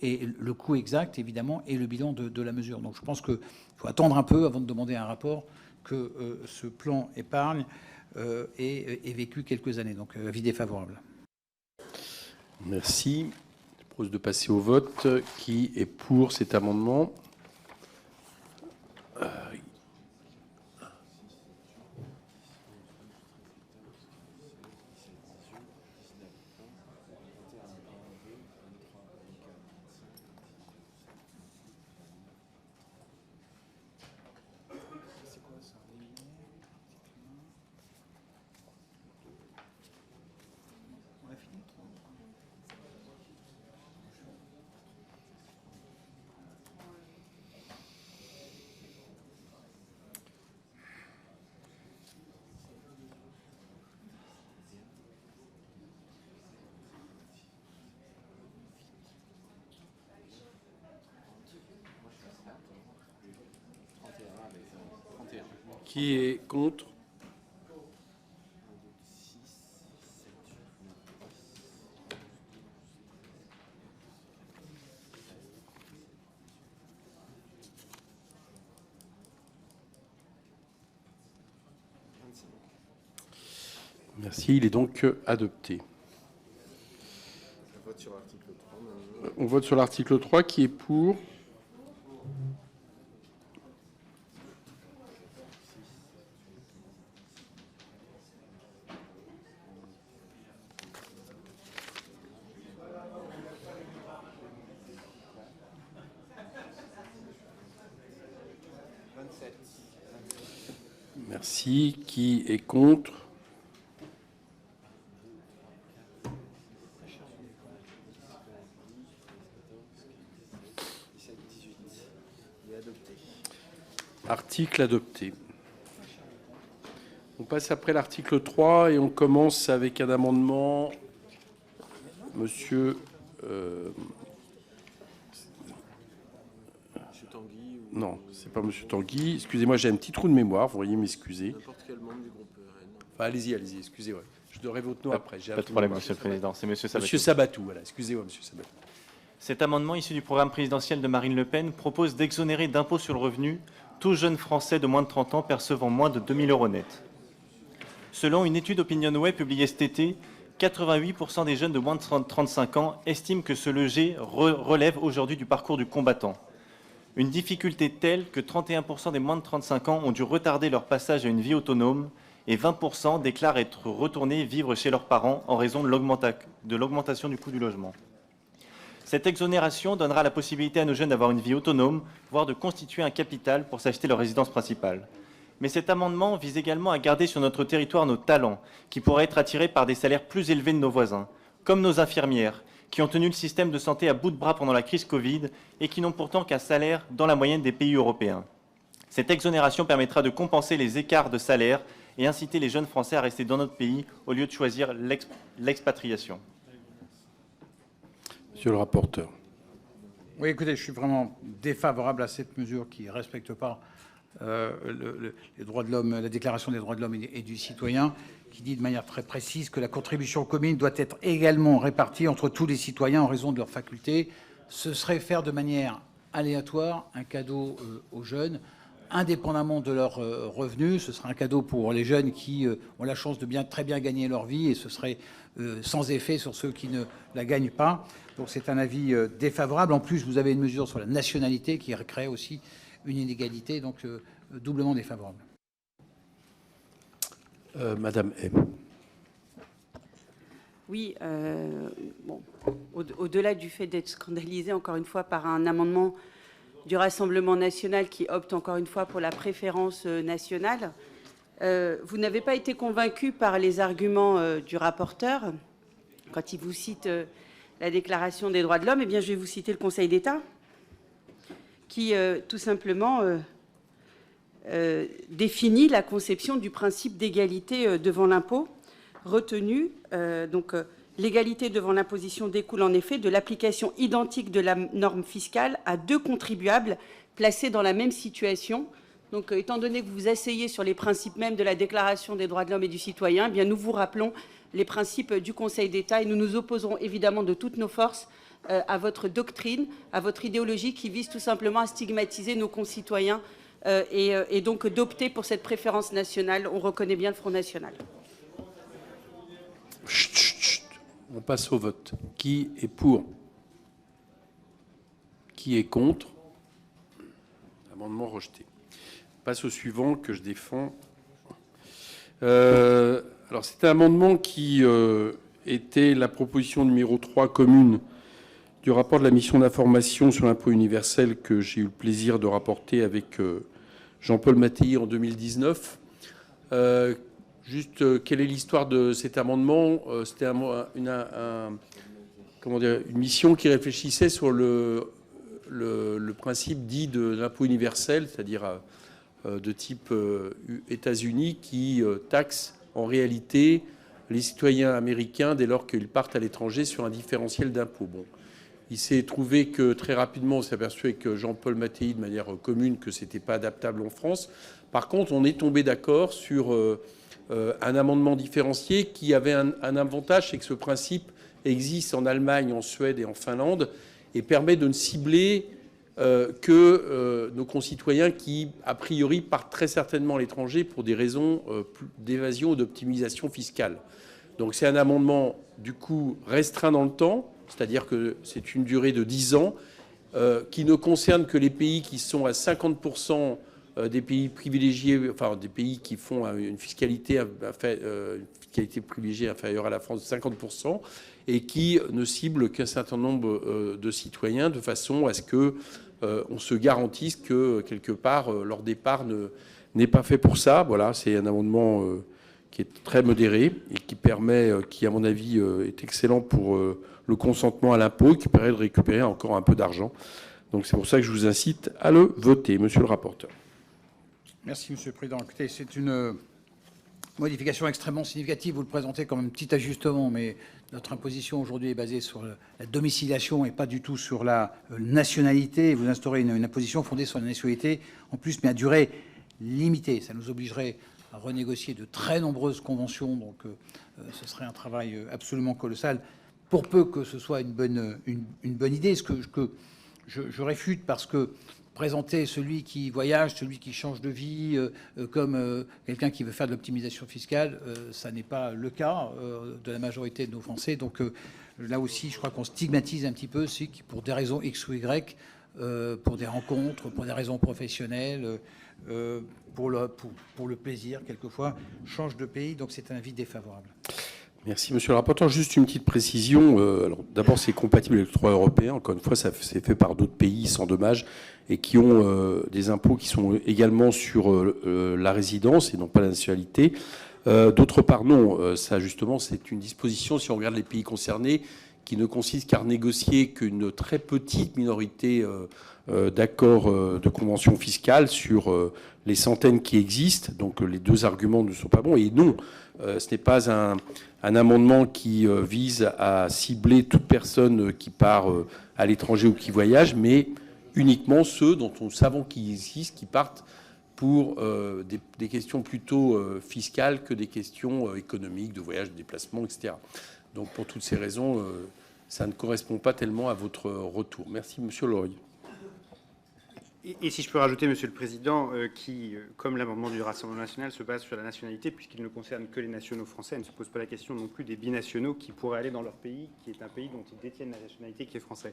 Speaker 2: et le coût exact, évidemment, et le bilan de la mesure. Donc je pense qu'il faut attendre un peu avant de demander un rapport que ce plan épargne ait vécu quelques années. Donc avis défavorable.
Speaker 1: Merci. Je propose de passer au vote. Qui est pour cet amendement? Qui est contre? Merci, il est donc adopté. On vote sur l'article 3 qui est pour. Merci. Qui est contre? Article adopté. On passe après l'article 3 et on commence avec un amendement. Monsieur
Speaker 4: Tanguy
Speaker 1: non, c'est pas Monsieur Tanguy. Excusez-moi, j'ai un petit trou de mémoire. Vous pourriez m'excuser.
Speaker 4: N'importe quel membre du groupe RN.
Speaker 1: Enfin, allez-y, excusez-moi. Je donnerai votre nom après.
Speaker 8: Pas de problème, Monsieur le Président. C'est Monsieur Sabatou.
Speaker 1: Monsieur Sabatou, voilà. Excusez-moi, Monsieur Sabatou.
Speaker 8: Cet amendement issu du programme présidentiel de Marine Le Pen propose d'exonérer d'impôt sur le revenu tout jeune Français de moins de 30 ans percevant moins de 2 000 € net. Selon une étude OpinionWay publiée cet été, 88% des jeunes de moins de 35 ans estiment que se loger relève aujourd'hui du parcours du combattant. Une difficulté telle que 31% des moins de 35 ans ont dû retarder leur passage à une vie autonome et 20% déclarent être retournés vivre chez leurs parents en raison de l'augmentation du coût du logement. Cette exonération donnera la possibilité à nos jeunes d'avoir une vie autonome, voire de constituer un capital pour s'acheter leur résidence principale. Mais cet amendement vise également à garder sur notre territoire nos talents, qui pourraient être attirés par des salaires plus élevés de nos voisins, comme nos infirmières, qui ont tenu le système de santé à bout de bras pendant la crise Covid et qui n'ont pourtant qu'un salaire dans la moyenne des pays européens. Cette exonération permettra de compenser les écarts de salaire et inciter les jeunes Français à rester dans notre pays au lieu de choisir l'expatriation.
Speaker 1: Monsieur le rapporteur.
Speaker 2: Oui, écoutez, je suis vraiment défavorable à cette mesure qui ne respecte pas les droits de l'homme, la Déclaration des droits de l'homme et du citoyen, qui dit de manière très précise que la contribution commune doit être également répartie entre tous les citoyens en raison de leurs facultés. Ce serait faire de manière aléatoire un cadeau aux jeunes, indépendamment de leurs revenus. Ce serait un cadeau pour les jeunes qui ont la chance de très bien gagner leur vie, et ce serait sans effet sur ceux qui ne la gagnent pas. Donc c'est un avis défavorable. En plus, vous avez une mesure sur la nationalité qui crée aussi une inégalité, donc doublement défavorable.
Speaker 1: Madame M.
Speaker 22: Oui, bon, au-delà du fait d'être scandalisé encore une fois par un amendement du Rassemblement national qui opte encore une fois pour la préférence nationale, vous n'avez pas été convaincu par les arguments du rapporteur quand il vous cite la Déclaration des droits de l'homme. Eh bien, je vais vous citer le Conseil d'État qui, tout simplement, définit la conception du principe d'égalité devant l'impôt retenu. L'égalité devant l'imposition découle en effet de l'application identique de la norme fiscale à deux contribuables placés dans la même situation. Donc, étant donné que vous vous asseyez sur les principes mêmes de la Déclaration des droits de l'homme et du citoyen, eh bien, nous vous rappelons les principes du Conseil d'État et nous nous opposerons évidemment de toutes nos forces à votre doctrine, à votre idéologie qui vise tout simplement à stigmatiser nos concitoyens et donc d'opter pour cette préférence nationale. On reconnaît bien le Front National.
Speaker 1: Chut, chut, chut. On passe au vote. Qui est pour? Qui est contre? Amendement rejeté. On passe au suivant que je défends. Alors, c'est un amendement qui était la proposition numéro 3 commune du rapport de la mission d'information sur l'impôt universel que j'ai eu le plaisir de rapporter avec Jean-Paul Mattei en 2019. Juste, quelle est l'histoire de cet amendement? C'était une mission qui réfléchissait sur le principe dit de l'impôt universel, c'est-à-dire de type États-Unis, qui taxe en réalité les citoyens américains dès lors qu'ils partent à l'étranger sur un différentiel d'impôt. Bon. Il s'est trouvé que très rapidement, on s'est aperçu avec Jean-Paul Mattei de manière commune que ce n'était pas adaptable en France. Par contre, on est tombé d'accord sur un amendement différencié qui avait un avantage, c'est que ce principe existe en Allemagne, en Suède et en Finlande et permet de ne cibler que nos concitoyens qui, a priori, partent très certainement à l'étranger pour des raisons d'évasion ou d'optimisation fiscale. Donc c'est un amendement, du coup, restreint dans le temps, c'est-à-dire que c'est une durée de 10 ans, qui ne concerne que les pays qui sont à 50% des pays privilégiés, enfin des pays qui font une fiscalité privilégiée inférieure à la France de 50%, et qui ne cible qu'un certain nombre de citoyens, de façon à ce que on se garantisse que, quelque part, leur départ n'est pas fait pour ça. Voilà, c'est un amendement qui est très modéré et qui permet, qui à mon avis est excellent pour le consentement à l'impôt, qui permet de récupérer encore un peu d'argent. Donc c'est pour ça que je vous incite à le voter, monsieur le rapporteur.
Speaker 2: Merci, Monsieur le Président. Écoutez, c'est une modification extrêmement significative. Vous le présentez comme un petit ajustement, mais notre imposition aujourd'hui est basée sur la domiciliation et pas du tout sur la nationalité. Vous instaurez une imposition fondée sur la nationalité, en plus, mais à durée limitée. Ça nous obligerait à renégocier de très nombreuses conventions, donc ce serait un travail absolument colossal, pour peu que ce soit une bonne idée. Ce que je réfute, parce que présenter celui qui voyage, celui qui change de vie, comme quelqu'un qui veut faire de l'optimisation fiscale, ça n'est pas le cas de la majorité de nos Français. Donc là aussi, je crois qu'on stigmatise un petit peu ceux qui, pour des raisons X ou Y, pour des rencontres, pour des raisons professionnelles, pour le plaisir, quelquefois, changent de pays. Donc c'est un avis défavorable.
Speaker 1: Merci, monsieur le rapporteur. Juste une petite précision. Alors, d'abord, c'est compatible avec le droit européen. Encore une fois, ça c'est fait par d'autres pays sans dommage et qui ont des impôts qui sont également sur la résidence et non pas la nationalité. D'autre part, non. Ça, justement, c'est une disposition, si on regarde les pays concernés, qui ne consiste qu'à négocier qu'une très petite minorité d'accords de conventions fiscales sur les centaines qui existent. Donc, les deux arguments ne sont pas bons. Et non, ce n'est pas un amendement qui vise à cibler toute personne qui part à l'étranger ou qui voyage, mais uniquement ceux dont nous savons qu'ils existent, qui partent pour des questions plutôt fiscales que des questions économiques, de voyage, de déplacement, etc. Donc pour toutes ces raisons, ça ne correspond pas tellement à votre retour. Merci, monsieur Loy.
Speaker 9: Et si je peux rajouter, Monsieur le Président, qui, comme l'amendement du Rassemblement national, se base sur la nationalité, puisqu'il ne concerne que les nationaux français, ne se pose pas la question non plus des binationaux qui pourraient aller dans leur pays, qui est un pays dont ils détiennent la nationalité, qui est français.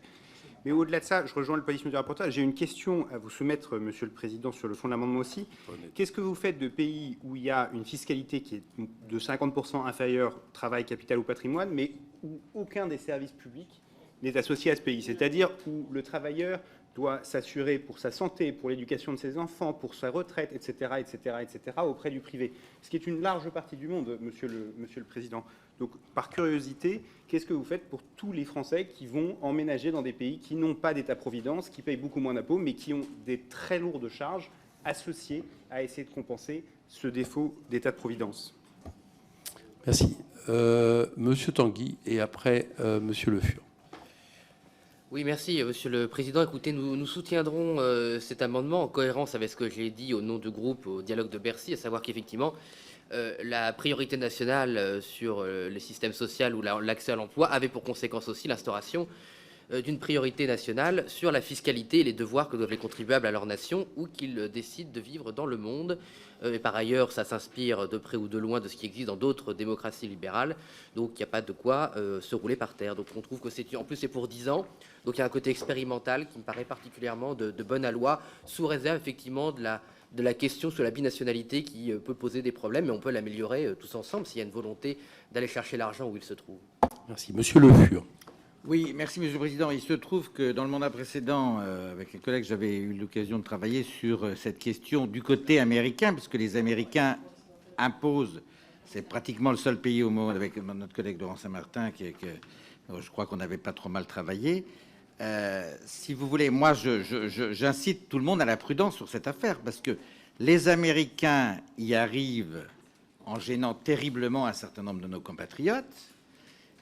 Speaker 9: Mais au-delà de ça, je rejoins le position du rapporteur. J'ai une question à vous soumettre, Monsieur le Président, sur le fond de l'amendement aussi. Qu'est-ce que vous faites de pays où il y a une fiscalité qui est de 50% inférieure, travail, capital ou patrimoine, mais où aucun des services publics n'est associé à ce pays? C'est-à-dire où le travailleur doit s'assurer pour sa santé, pour l'éducation de ses enfants, pour sa retraite, etc., etc., etc., auprès du privé. Ce qui est une large partie du monde, Monsieur le Président. Donc, par curiosité, qu'est-ce que vous faites pour tous les Français qui vont emménager dans des pays qui n'ont pas d'État-providence, qui payent beaucoup moins d'impôts, mais qui ont des très lourdes charges associées à essayer de compenser ce défaut d'État-providence?
Speaker 1: Merci. Monsieur Tanguy et après Monsieur Le Fur.
Speaker 7: Oui, merci, Monsieur le Président. Écoutez, nous soutiendrons cet amendement en cohérence avec ce que j'ai dit au nom du groupe au dialogue de Bercy, à savoir qu'effectivement, la priorité nationale sur les systèmes sociaux ou l'accès à l'emploi avait pour conséquence aussi l'instauration d'une priorité nationale sur la fiscalité et les devoirs que doivent les contribuables à leur nation où qu'ils décident de vivre dans le monde. Et par ailleurs, ça s'inspire de près ou de loin de ce qui existe dans d'autres démocraties libérales. Donc, il n'y a pas de quoi se rouler par terre. Donc, on trouve que c'est, en plus, c'est pour 10 ans. Donc, il y a un côté expérimental qui me paraît particulièrement de bonne loi, sous réserve, effectivement, de la question sur la binationalité qui peut poser des problèmes. Mais on peut l'améliorer tous ensemble s'il y a une volonté d'aller chercher l'argent où il se trouve.
Speaker 1: Merci. Monsieur Le Fur.
Speaker 10: Oui, merci Monsieur le Président. Il se trouve que dans le mandat précédent, avec les collègues, j'avais eu l'occasion de travailler sur cette question du côté américain, puisque les Américains imposent, c'est pratiquement le seul pays au monde, avec notre collègue Laurent Saint-Martin, je crois qu'on n'avait pas trop mal travaillé. Si vous voulez, moi, j'incite tout le monde à la prudence sur cette affaire, parce que les Américains y arrivent en gênant terriblement un certain nombre de nos compatriotes,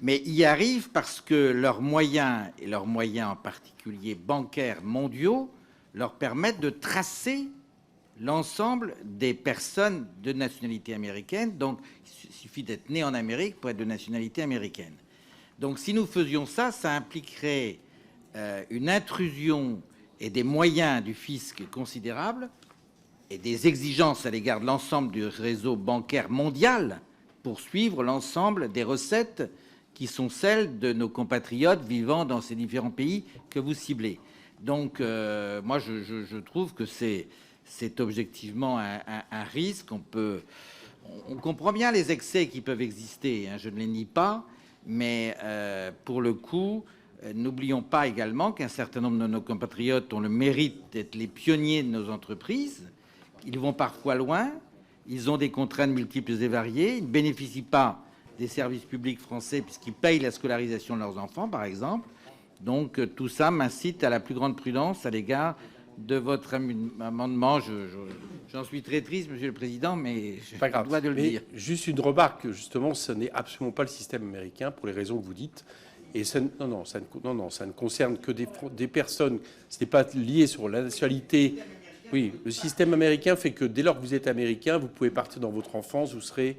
Speaker 10: mais y arrivent parce que leurs moyens, et leurs moyens en particulier bancaires mondiaux, leur permettent de tracer l'ensemble des personnes de nationalité américaine. Donc, il suffit d'être né en Amérique pour être de nationalité américaine. Donc, si nous faisions ça, ça impliquerait une intrusion et des moyens du fisc considérables et des exigences à l'égard de l'ensemble du réseau bancaire mondial pour suivre l'ensemble des recettes qui sont celles de nos compatriotes vivant dans ces différents pays que vous ciblez. Donc, moi, je trouve que c'est objectivement un risque. On comprend bien les excès qui peuvent exister, hein, je ne les nie pas, mais pour le coup, n'oublions pas également qu'un certain nombre de nos compatriotes ont le mérite d'être les pionniers de nos entreprises. Ils vont parfois loin, ils ont des contraintes multiples et variées, ils ne bénéficient pas des services publics français puisqu'ils payent la scolarisation de leurs enfants, par exemple. Donc tout ça m'incite à la plus grande prudence à l'égard de votre amendement. J'en suis très triste, Monsieur le Président, mais je dois de le
Speaker 1: Mais
Speaker 10: dire.
Speaker 1: juste une remarque, justement, ce n'est absolument pas le système américain pour les raisons que vous dites. Et ça ne concerne que des personnes. Ce n'est pas lié sur la nationalité. Oui, le système américain fait que dès lors que vous êtes américain, vous pouvez partir dans votre enfance, vous serez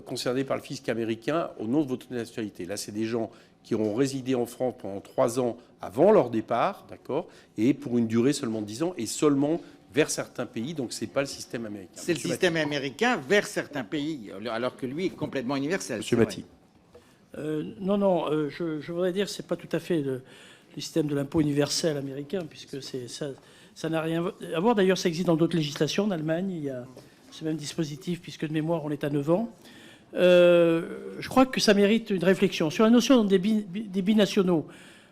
Speaker 1: concerné par le fisc américain au nom de votre nationalité. Là, c'est des gens qui auront résidé en France pendant 3 ans avant leur départ, d'accord, et pour une durée seulement de 10 ans, et seulement vers certains pays. Donc, c'est pas le système américain.
Speaker 10: C'est le système américain vers certains pays, alors que lui est complètement universel.
Speaker 1: Monsieur Maty.
Speaker 12: Non, je voudrais dire que ce n'est pas tout à fait le système de l'impôt universel américain, puisque ça n'a rien à voir. D'ailleurs, ça existe dans d'autres législations. En Allemagne, il y a ce même dispositif, puisque de mémoire, on est à 9 ans. Je crois que ça mérite une réflexion. Sur la notion des binationaux,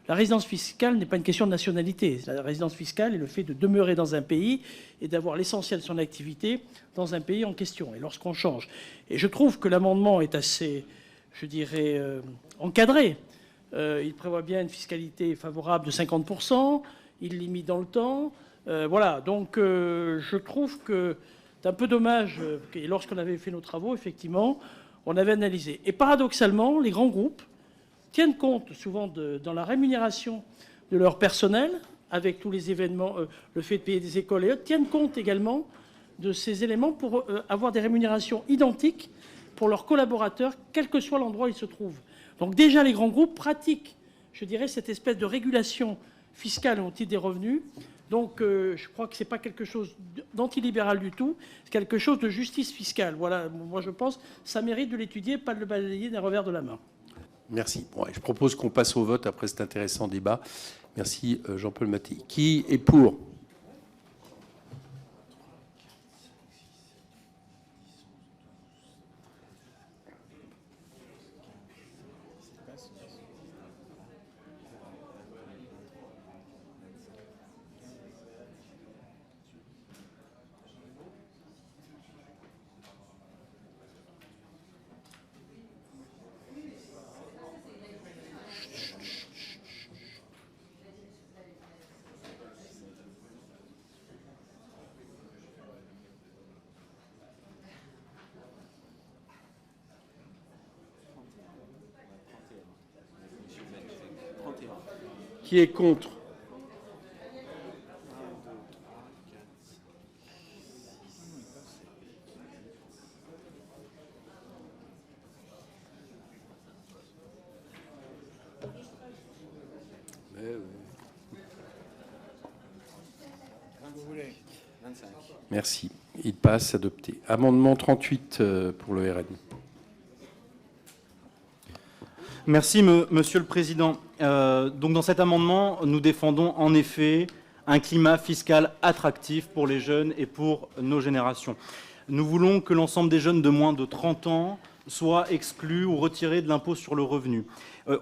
Speaker 12: la résidence fiscale n'est pas une question de nationalité. La résidence fiscale est le fait de demeurer dans un pays et d'avoir l'essentiel de son activité dans un pays en question. Et lorsqu'on change. Et je trouve que l'amendement est assez, je dirais, encadré. Il prévoit bien une fiscalité favorable de 50%. Il limite dans le temps. Voilà. Donc, je trouve que c'est un peu dommage. Et lorsqu'on avait fait nos travaux, effectivement, on avait analysé. Et paradoxalement, les grands groupes tiennent compte souvent dans la rémunération de leur personnel, avec tous les événements, le fait de payer des écoles et autres, tiennent compte également de ces éléments pour avoir des rémunérations identiques pour leurs collaborateurs, quel que soit l'endroit où ils se trouvent. Donc déjà, les grands groupes pratiquent, je dirais, cette espèce de régulation fiscale au titre des revenus. Donc je crois que ce n'est pas quelque chose d'antilibéral du tout, c'est quelque chose de justice fiscale. Voilà, moi je pense que ça mérite de l'étudier, pas de le balayer d'un revers de la main.
Speaker 1: Merci. Bon, je propose qu'on passe au vote après cet intéressant débat. Merci Jean-Paul Mattei. Qui est pour ? Qui est contre ? Merci. Il passe, adopté. Amendement 38 pour le RN.
Speaker 14: Merci, Monsieur le Président. Donc, dans cet amendement, nous défendons en effet un climat fiscal attractif pour les jeunes et pour nos générations. Nous voulons que l'ensemble des jeunes de moins de 30 ans soient exclus ou retirés de l'impôt sur le revenu.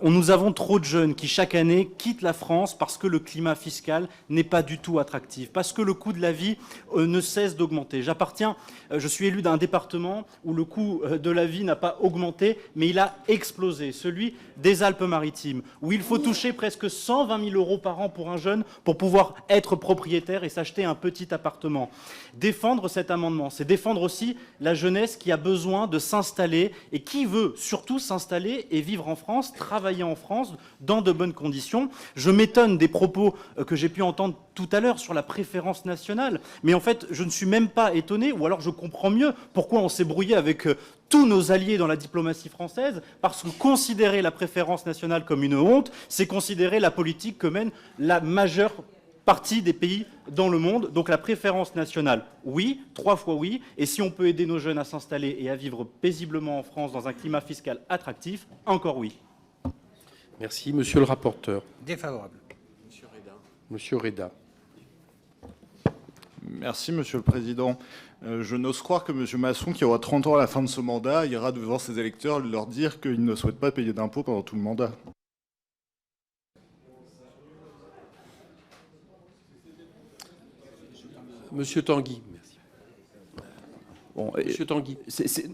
Speaker 14: Nous avons trop de jeunes qui, chaque année, quittent la France parce que le climat fiscal n'est pas du tout attractif, parce que le coût de la vie ne cesse d'augmenter. Je suis élu d'un département où le coût de la vie n'a pas augmenté, mais il a explosé, celui des Alpes-Maritimes, où il faut toucher presque 120 000 € par an pour un jeune pour pouvoir être propriétaire et s'acheter un petit appartement. Défendre cet amendement, c'est défendre aussi la jeunesse qui a besoin de s'installer et qui veut surtout s'installer et vivre en France, travailler en France dans de bonnes conditions. Je m'étonne des propos que j'ai pu entendre tout à l'heure sur la préférence nationale, mais en fait, je ne suis même pas étonné, ou alors je comprends mieux pourquoi on s'est brouillé avec tous nos alliés dans la diplomatie française, parce que considérer la préférence nationale comme une honte, c'est considérer la politique que mène la majeure partie des pays dans le monde. Donc la préférence nationale, oui, 3 fois oui, et si on peut aider nos jeunes à s'installer et à vivre paisiblement en France dans un climat fiscal attractif, encore oui.
Speaker 1: Merci. Monsieur le rapporteur.
Speaker 2: Défavorable.
Speaker 1: Monsieur Reda.
Speaker 18: Merci, Monsieur le Président. Je n'ose croire que M. Masson, qui aura 30 ans à la fin de ce mandat, ira devant ses électeurs leur dire qu'il ne souhaite pas payer d'impôts pendant tout le mandat.
Speaker 1: Monsieur Tanguy.
Speaker 14: Bon,
Speaker 1: Monsieur Tanguy.
Speaker 14: C'est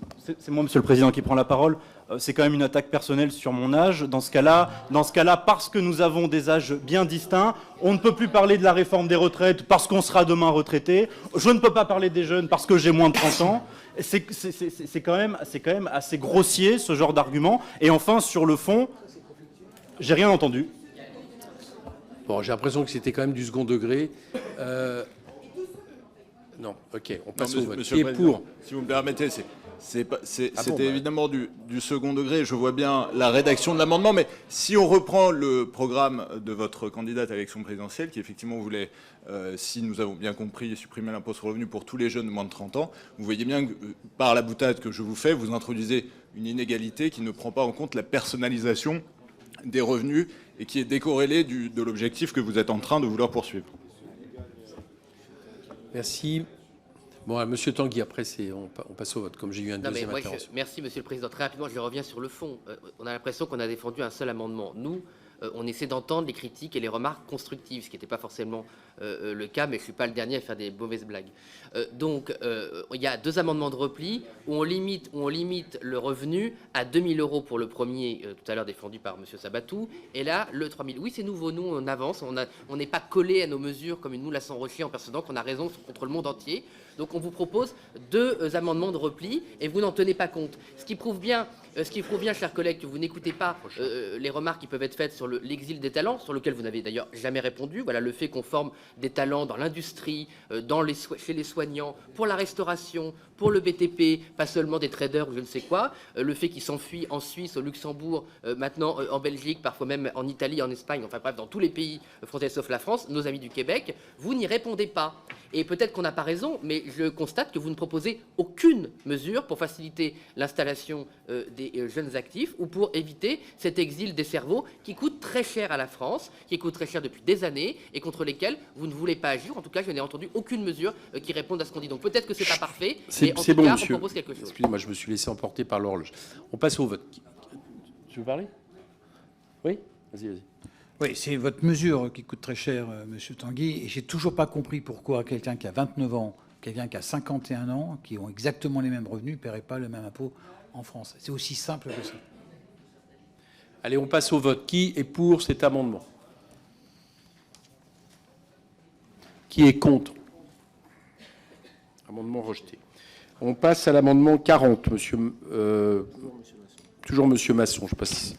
Speaker 14: moi, Monsieur le Président, qui prend la parole. C'est quand même une attaque personnelle sur mon âge. Dans ce cas-là, parce que nous avons des âges bien distincts, on ne peut plus parler de la réforme des retraites parce qu'on sera demain retraité. Je ne peux pas parler des jeunes parce que j'ai moins de 30 ans. C'est quand même assez grossier, ce genre d'argument. Et enfin, sur le fond, j'ai rien entendu.
Speaker 1: Bon, j'ai l'impression que c'était quand même du second degré. Non, ok, on passe au vote.
Speaker 18: Monsieur le Président, si vous me permettez, c'était évidemment du second degré. Je vois bien la rédaction de l'amendement, mais si on reprend le programme de votre candidate à l'élection présidentielle, qui effectivement voulait, si nous avons bien compris, supprimer l'impôt sur le revenu pour tous les jeunes de moins de 30 ans, vous voyez bien que par la boutade que je vous fais, vous introduisez une inégalité qui ne prend pas en compte la personnalisation des revenus et qui est décorrélée de l'objectif que vous êtes en train de vouloir poursuivre.
Speaker 1: Merci. Bon, Monsieur Tanguy, après, on passe au vote, comme j'ai eu un deuxième intervention.
Speaker 7: Merci, Monsieur le Président. Très rapidement, je reviens sur le fond. On a l'impression qu'on a défendu un seul amendement. Nous, on essaie d'entendre les critiques et les remarques constructives, ce qui n'était pas forcément le cas, mais je ne suis pas le dernier à faire des mauvaises blagues. Donc, il y a 2 amendements de repli où on limite le revenu à 2 000 € pour le premier, tout à l'heure défendu par M. Sabatou, et là, le 3 000. Oui, c'est nouveau, nous, on avance, on n'est pas collé à nos mesures comme nous la sont rochés en persuadant qu'on a raison contre le monde entier. Donc, on vous propose 2 amendements de repli et vous n'en tenez pas compte. Ce qui prouve bien, chers collègues, que vous n'écoutez pas les remarques qui peuvent être faites sur l'exil des talents, sur lequel vous n'avez d'ailleurs jamais répondu. Voilà, le fait qu'on forme des talents dans l'industrie, chez les soignants, pour la restauration, pour le BTP, pas seulement des traders ou je ne sais quoi. Le fait qu'ils s'enfuient en Suisse, au Luxembourg, maintenant en Belgique, parfois même en Italie, en Espagne, enfin bref, dans tous les pays français sauf la France, nos amis du Québec, vous n'y répondez pas. Et peut-être qu'on n'a pas raison, mais je constate que vous ne proposez aucune mesure pour faciliter l'installation des jeunes actifs ou pour éviter cet exil des cerveaux qui coûte très cher à la France, qui coûte très cher depuis des années et contre lesquels vous ne voulez pas agir. En tout cas, je n'ai entendu aucune mesure qui réponde à ce qu'on dit. Donc peut-être que c'est pas parfait, mais en tout
Speaker 1: bon,
Speaker 7: cas,
Speaker 1: monsieur.
Speaker 7: on propose quelque chose.
Speaker 1: Excusez-moi, je me suis laissé emporter par l'horloge. On passe au vote. Tu veux parler? Oui? Vas-y.
Speaker 2: Oui, c'est votre mesure qui coûte très cher, Monsieur Tanguy, et j'ai toujours pas compris pourquoi quelqu'un qui a 29 ans, quelqu'un qui a 51 ans, qui ont exactement les mêmes revenus, ne paierait pas le même impôt en France. C'est aussi simple que ça.
Speaker 1: Allez, on passe au vote. Qui est pour cet amendement? Qui est contre? Amendement rejeté. On passe à l'amendement 40, toujours Monsieur Masson, je passe.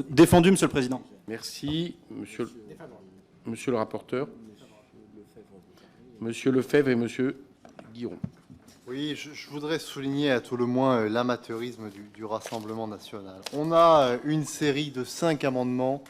Speaker 14: Défendu, Monsieur le Président.
Speaker 1: Merci, Monsieur le rapporteur. Monsieur Lefebvre et Monsieur Guiron.
Speaker 6: Oui, je voudrais souligner à tout le moins l'amateurisme du Rassemblement national. On a une série de 5 amendements.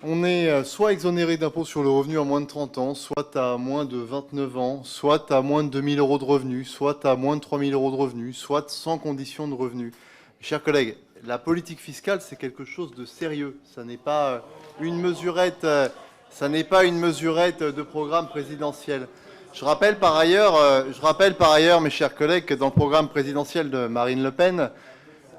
Speaker 6: On est soit exonéré d'impôt sur le revenu à moins de 30 ans, soit à moins de 29 ans, soit à moins de 2 000 € de revenus, soit à moins de 3 000 € de revenus, soit sans condition de revenus. Chers collègues, la politique fiscale, c'est quelque chose de sérieux. Ça n'est pas une mesurette, de programme présidentiel. Je rappelle par ailleurs, mes chers collègues, que dans le programme présidentiel de Marine Le Pen,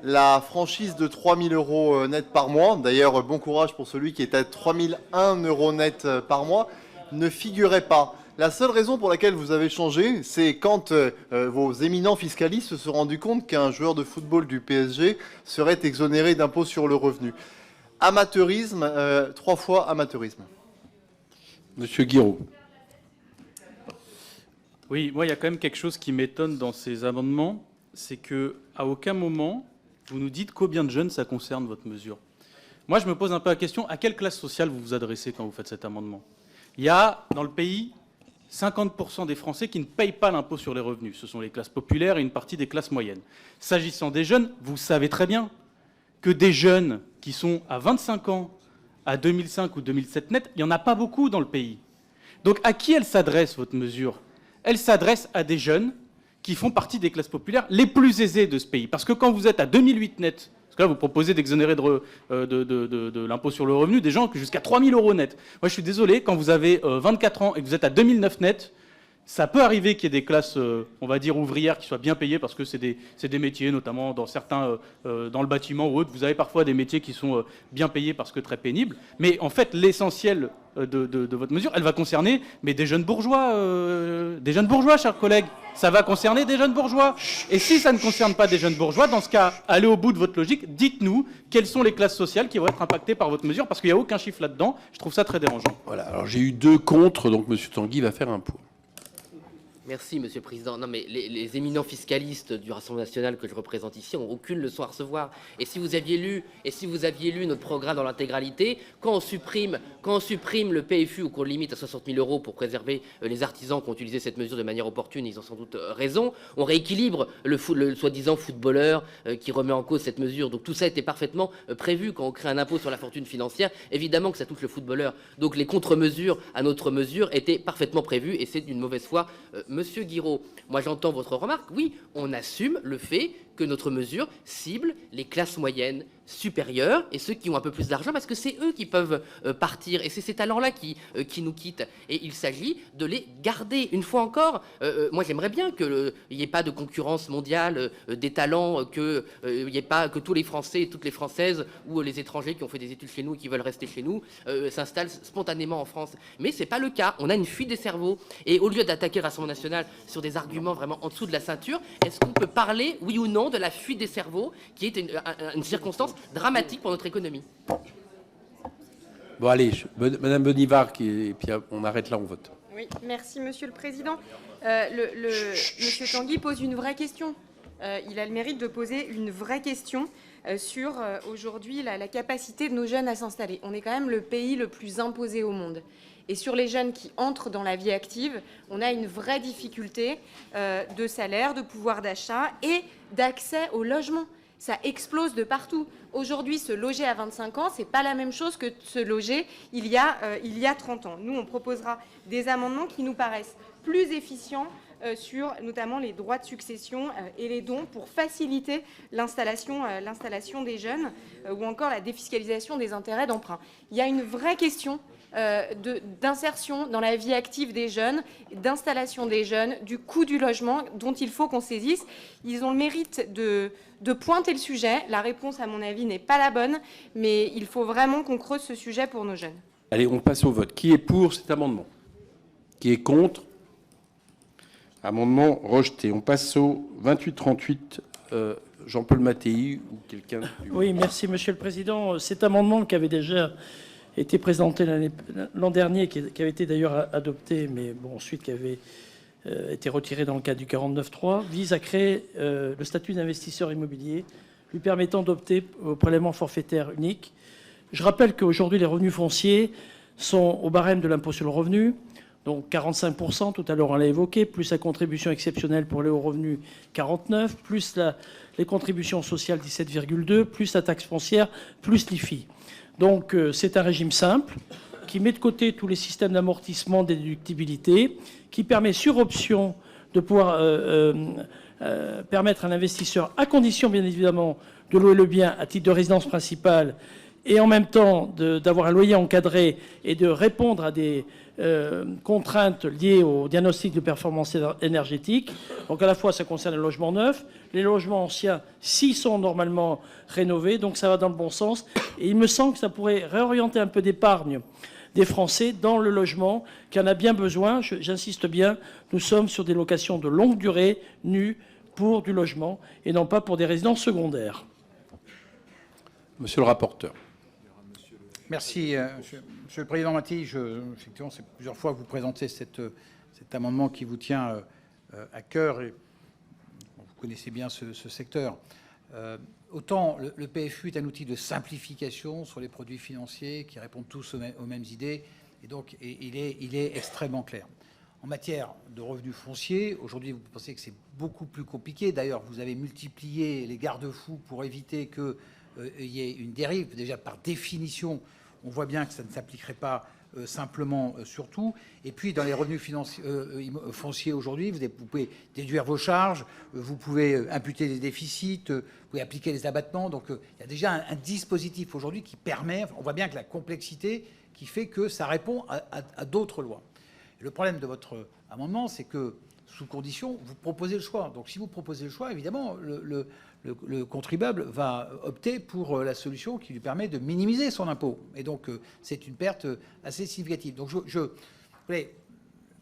Speaker 6: la franchise de 3 000 € net par mois, d'ailleurs, bon courage pour celui qui est à 3 001 € net par mois, ne figurait pas. La seule raison pour laquelle vous avez changé, c'est quand vos éminents fiscalistes se sont rendus compte qu'un joueur de football du PSG serait exonéré d'impôt sur le revenu. Amateurisme, 3 fois amateurisme.
Speaker 1: Monsieur Guiraud.
Speaker 14: Oui, moi, il y a quand même quelque chose qui m'étonne dans ces amendements, c'est qu'à aucun moment, vous nous dites combien de jeunes ça concerne, votre mesure. Moi, je me pose un peu la question, à quelle classe sociale vous vous adressez quand vous faites cet amendement? Il y a, dans le pays, 50% des Français qui ne payent pas l'impôt sur les revenus. Ce sont les classes populaires et une partie des classes moyennes. S'agissant des jeunes, vous savez très bien que des jeunes qui sont à 25 ans, à 2005 ou 2007 net, il n'y en a pas beaucoup dans le pays. Donc à qui elle s'adresse, votre mesure? Elle s'adresse à des jeunes qui font partie des classes populaires les plus aisées de ce pays. Parce que quand vous êtes à 2008 net, parce que là vous proposez d'exonérer de l'impôt sur le revenu des gens jusqu'à 3 000 € net. Moi je suis désolé, quand vous avez 24 ans et que vous êtes à 2009 net, Ça peut arriver qu'il y ait des classes, on va dire, ouvrières qui soient bien payées parce que c'est des métiers, notamment dans certains, dans le bâtiment ou autre, vous avez parfois des métiers qui sont bien payés parce que très pénibles. Mais en fait, l'essentiel de votre mesure, elle va concerner des jeunes bourgeois, chers collègues. Ça va concerner des jeunes bourgeois. Et si ça ne concerne pas des jeunes bourgeois, dans ce cas, allez au bout de votre logique, dites-nous quelles sont les classes sociales qui vont être impactées par votre mesure, parce qu'il n'y a aucun chiffre là-dedans. Je trouve ça très dérangeant.
Speaker 1: Voilà, alors j'ai eu 2 contre, donc M. Tanguy va faire un pour.
Speaker 7: Merci, Monsieur le Président. Non, mais les éminents fiscalistes du Rassemblement national que je représente ici n'ont aucune leçon à recevoir. Et si vous aviez lu notre programme dans l'intégralité, quand on supprime le PFU ou qu'on le limite à 60 000 € pour préserver les artisans qui ont utilisé cette mesure de manière opportune, ils ont sans doute raison, on rééquilibre le soi-disant footballeur qui remet en cause cette mesure. Donc tout ça était parfaitement prévu quand on crée un impôt sur la fortune financière. Évidemment que ça touche le footballeur. Donc les contre-mesures à notre mesure étaient parfaitement prévues et c'est d'une mauvaise foi. Monsieur Guiraud, moi j'entends votre remarque. Oui, on assume le fait que notre mesure cible les classes moyennes supérieures et ceux qui ont un peu plus d'argent parce que c'est eux qui peuvent partir et c'est ces talents-là qui nous quittent. Et il s'agit de les garder. Une fois encore, moi j'aimerais bien qu'il n'y ait pas de concurrence mondiale des talents, qu'il n'y ait pas que tous les Français et toutes les Françaises ou les étrangers qui ont fait des études chez nous et qui veulent rester chez nous s'installent spontanément en France. Mais c'est pas le cas. On a une fuite des cerveaux. Et au lieu d'attaquer le Rassemblement national sur des arguments vraiment en dessous de la ceinture, est-ce qu'on peut parler, oui ou non, de la fuite des cerveaux qui est une circonstance dramatique pour notre économie?
Speaker 1: Bon, allez, Madame Bonivard, et puis on arrête là, on vote.
Speaker 11: Oui, merci Monsieur le Président. Monsieur Tanguy pose une vraie question. Il a le mérite de poser une vraie question sur aujourd'hui la capacité de nos jeunes à s'installer. On est quand même le pays le plus imposé au monde. Et sur les jeunes qui entrent dans la vie active, on a une vraie difficulté de salaire, de pouvoir d'achat et d'accès au logement. Ça explose de partout. Aujourd'hui, se loger à 25 ans, c'est pas la même chose que se loger il y a 30 ans. Nous, on proposera des amendements qui nous paraissent plus efficients sur notamment les droits de succession et les dons pour faciliter l'installation des jeunes ou encore la défiscalisation des intérêts d'emprunt. Il y a une vraie question d'insertion dans la vie active des jeunes, d'installation des jeunes, du coût du logement dont il faut qu'on saisisse. Ils ont le mérite de pointer le sujet. La réponse, à mon avis, n'est pas la bonne, mais il faut vraiment qu'on creuse ce sujet pour nos jeunes.
Speaker 1: Allez, on passe au vote. Qui est pour cet amendement? Qui est contre? Amendement rejeté. On passe au 2838. Jean-Paul Mattei ou quelqu'un.
Speaker 12: Oui, merci Monsieur le Président. Cet amendement qui avait déjà été présenté l'an dernier, qui avait été d'ailleurs adopté, mais bon, ensuite qui avait été retiré dans le cadre du 49.3, vise à créer le statut d'investisseur immobilier, lui permettant d'opter au prélèvement forfaitaire unique. Je rappelle qu'aujourd'hui, les revenus fonciers sont au barème de l'impôt sur le revenu, donc 45%, tout à l'heure on l'a évoqué, plus la contribution exceptionnelle pour les hauts revenus, 49%, plus les contributions sociales, 17,2%, plus la taxe foncière, plus l'IFI. Donc c'est un régime simple qui met de côté tous les systèmes d'amortissement des déductibilités, qui permet sur option de pouvoir permettre à l'investisseur, à condition bien évidemment de louer le bien à titre de résidence principale et en même temps d'avoir un loyer encadré et de répondre à des contraintes liées au diagnostic de performance énergétique. Donc à la fois ça concerne les logements neufs, les logements anciens s'ils sont normalement rénovés, donc ça va dans le bon sens. Et il me semble que ça pourrait réorienter un peu d'épargne des Français dans le logement qui en a bien besoin. J'insiste bien, nous sommes sur des locations de longue durée, nues, pour du logement et non pas pour des résidences secondaires.
Speaker 1: Monsieur le rapporteur.
Speaker 2: Merci, Monsieur le Président Mattei. Effectivement, c'est plusieurs fois que vous présentez cet amendement qui vous tient à cœur et vous connaissez bien ce secteur. Autant le PFU est un outil de simplification sur les produits financiers qui répondent tous aux mêmes idées et donc il est extrêmement clair. En matière de revenus fonciers, aujourd'hui, vous pensez que c'est beaucoup plus compliqué. D'ailleurs, vous avez multiplié les garde-fous pour éviter qu'il y ait une dérive. Déjà, par définition, on voit bien que ça ne s'appliquerait pas simplement sur tout. Et puis, dans les revenus fonciers aujourd'hui, vous pouvez déduire vos charges, vous pouvez imputer les déficits, vous pouvez appliquer les abattements. Donc, il y a déjà un dispositif aujourd'hui qui permet, on voit bien que la complexité qui fait que ça répond à d'autres lois. Le problème de votre amendement, c'est que, sous condition, vous proposez le choix. Donc si vous proposez le choix, évidemment, le contribuable va opter pour la solution qui lui permet de minimiser son impôt. Et donc, c'est une perte assez significative. Donc, vous voyez,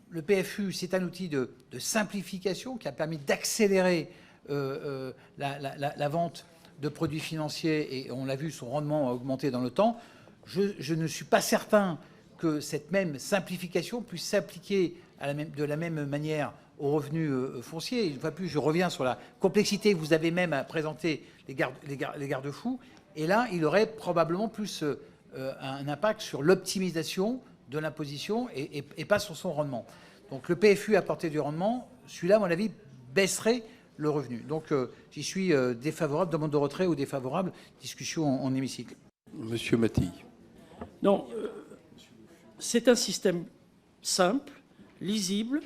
Speaker 2: le PFU, c'est un outil de simplification qui a permis d'accélérer la vente de produits financiers, et on l'a vu, son rendement a augmenté dans le temps. Je ne suis pas certain que cette même simplification puisse s'appliquer de la même manière aux revenus fonciers. Une fois de plus, je reviens sur la complexité. Vous avez même à présenter les garde-fous. Et là, il aurait probablement plus un impact sur l'optimisation de l'imposition et pas sur son rendement. Donc le PFU apporter du rendement, celui-là, à mon avis, baisserait le revenu. Donc j'y suis défavorable, demande de retrait ou défavorable, discussion en hémicycle.
Speaker 1: Monsieur Mattei.
Speaker 12: Non, c'est un système simple, lisible,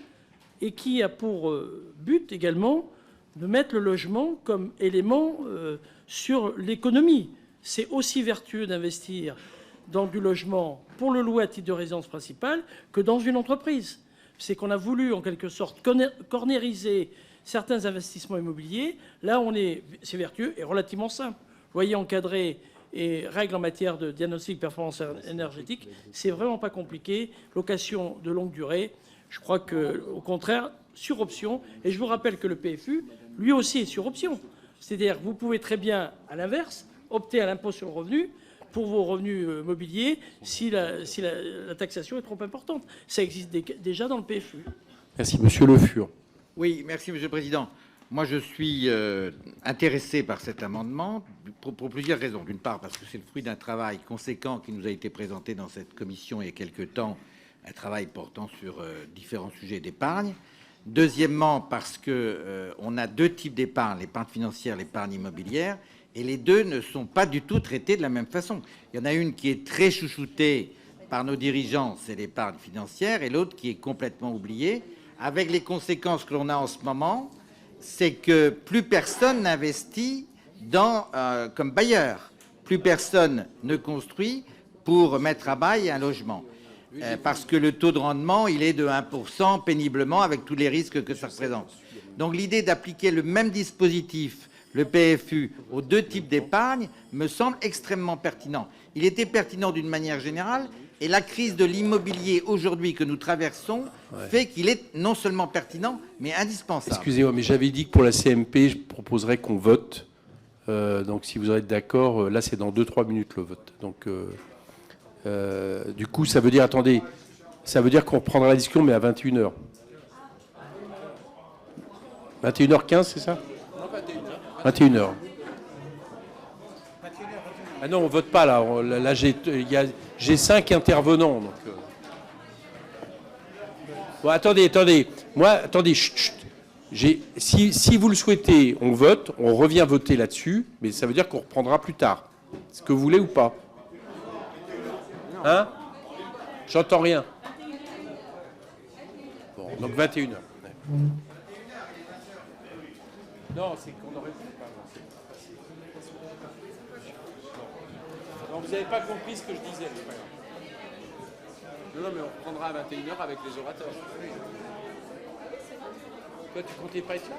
Speaker 12: et qui a pour but également de mettre le logement comme élément sur l'économie. C'est aussi vertueux d'investir dans du logement pour le louer à titre de résidence principale que dans une entreprise. C'est qu'on a voulu, en quelque sorte, cornériser certains investissements immobiliers. Là, c'est vertueux et relativement simple. Loyer encadré et règles en matière de diagnostic performance énergétique, c'est vraiment pas compliqué. Location de longue durée, je crois qu'au contraire, sur option. Et je vous rappelle que le PFU, lui aussi, est sur option. C'est-à-dire que vous pouvez très bien, à l'inverse, opter à l'impôt sur le revenu pour vos revenus mobiliers si la taxation est trop importante. Ça existe déjà dans le PFU.
Speaker 1: Merci. Monsieur Le Fur.
Speaker 10: Oui, merci Monsieur le Président. Moi, je suis intéressé par cet amendement pour plusieurs raisons. D'une part, parce que c'est le fruit d'un travail conséquent qui nous a été présenté dans cette commission il y a quelque temps, un travail portant sur différents sujets d'épargne. Deuxièmement, parce qu'on a deux types d'épargne, l'épargne financière, l'épargne immobilière, et les deux ne sont pas du tout traités de la même façon. Il y en a une qui est très chouchoutée par nos dirigeants, c'est l'épargne financière, et l'autre qui est complètement oubliée, avec les conséquences que l'on a en ce moment, c'est que plus personne n'investit comme bailleur, plus personne ne construit pour mettre à bail un logement. Parce que le taux de rendement, il est de 1% péniblement, avec tous les risques que ça représente. Donc l'idée d'appliquer le même dispositif, le PFU, aux deux types d'épargne, me semble extrêmement pertinent. Il était pertinent d'une manière générale, et la crise de l'immobilier aujourd'hui que nous traversons fait qu'il est non seulement pertinent, mais indispensable.
Speaker 1: Excusez-moi, mais j'avais dit que pour la CMP, je proposerais qu'on vote. Donc si vous êtes d'accord, là c'est dans 2-3 minutes le vote. Donc du coup, ça veut dire, attendez, ça veut dire qu'on reprendra la discussion, mais à 21h. 21h15, c'est ça? 21h. Ah non, on vote pas là. Là, j'ai 5 intervenants. Donc, Bon, attendez. Moi, attendez. Chut. Si vous le souhaitez, on vote. On revient voter là-dessus, mais ça veut dire qu'on reprendra plus tard. Est-ce que vous voulez ou pas? Hein? J'entends rien. Bon, donc 21h. Non, c'est qu'on aurait pu pas. Non, vous n'avez pas compris ce que je disais. Non, mais on reprendra à 21h avec les orateurs. Toi, tu comptais pas être là?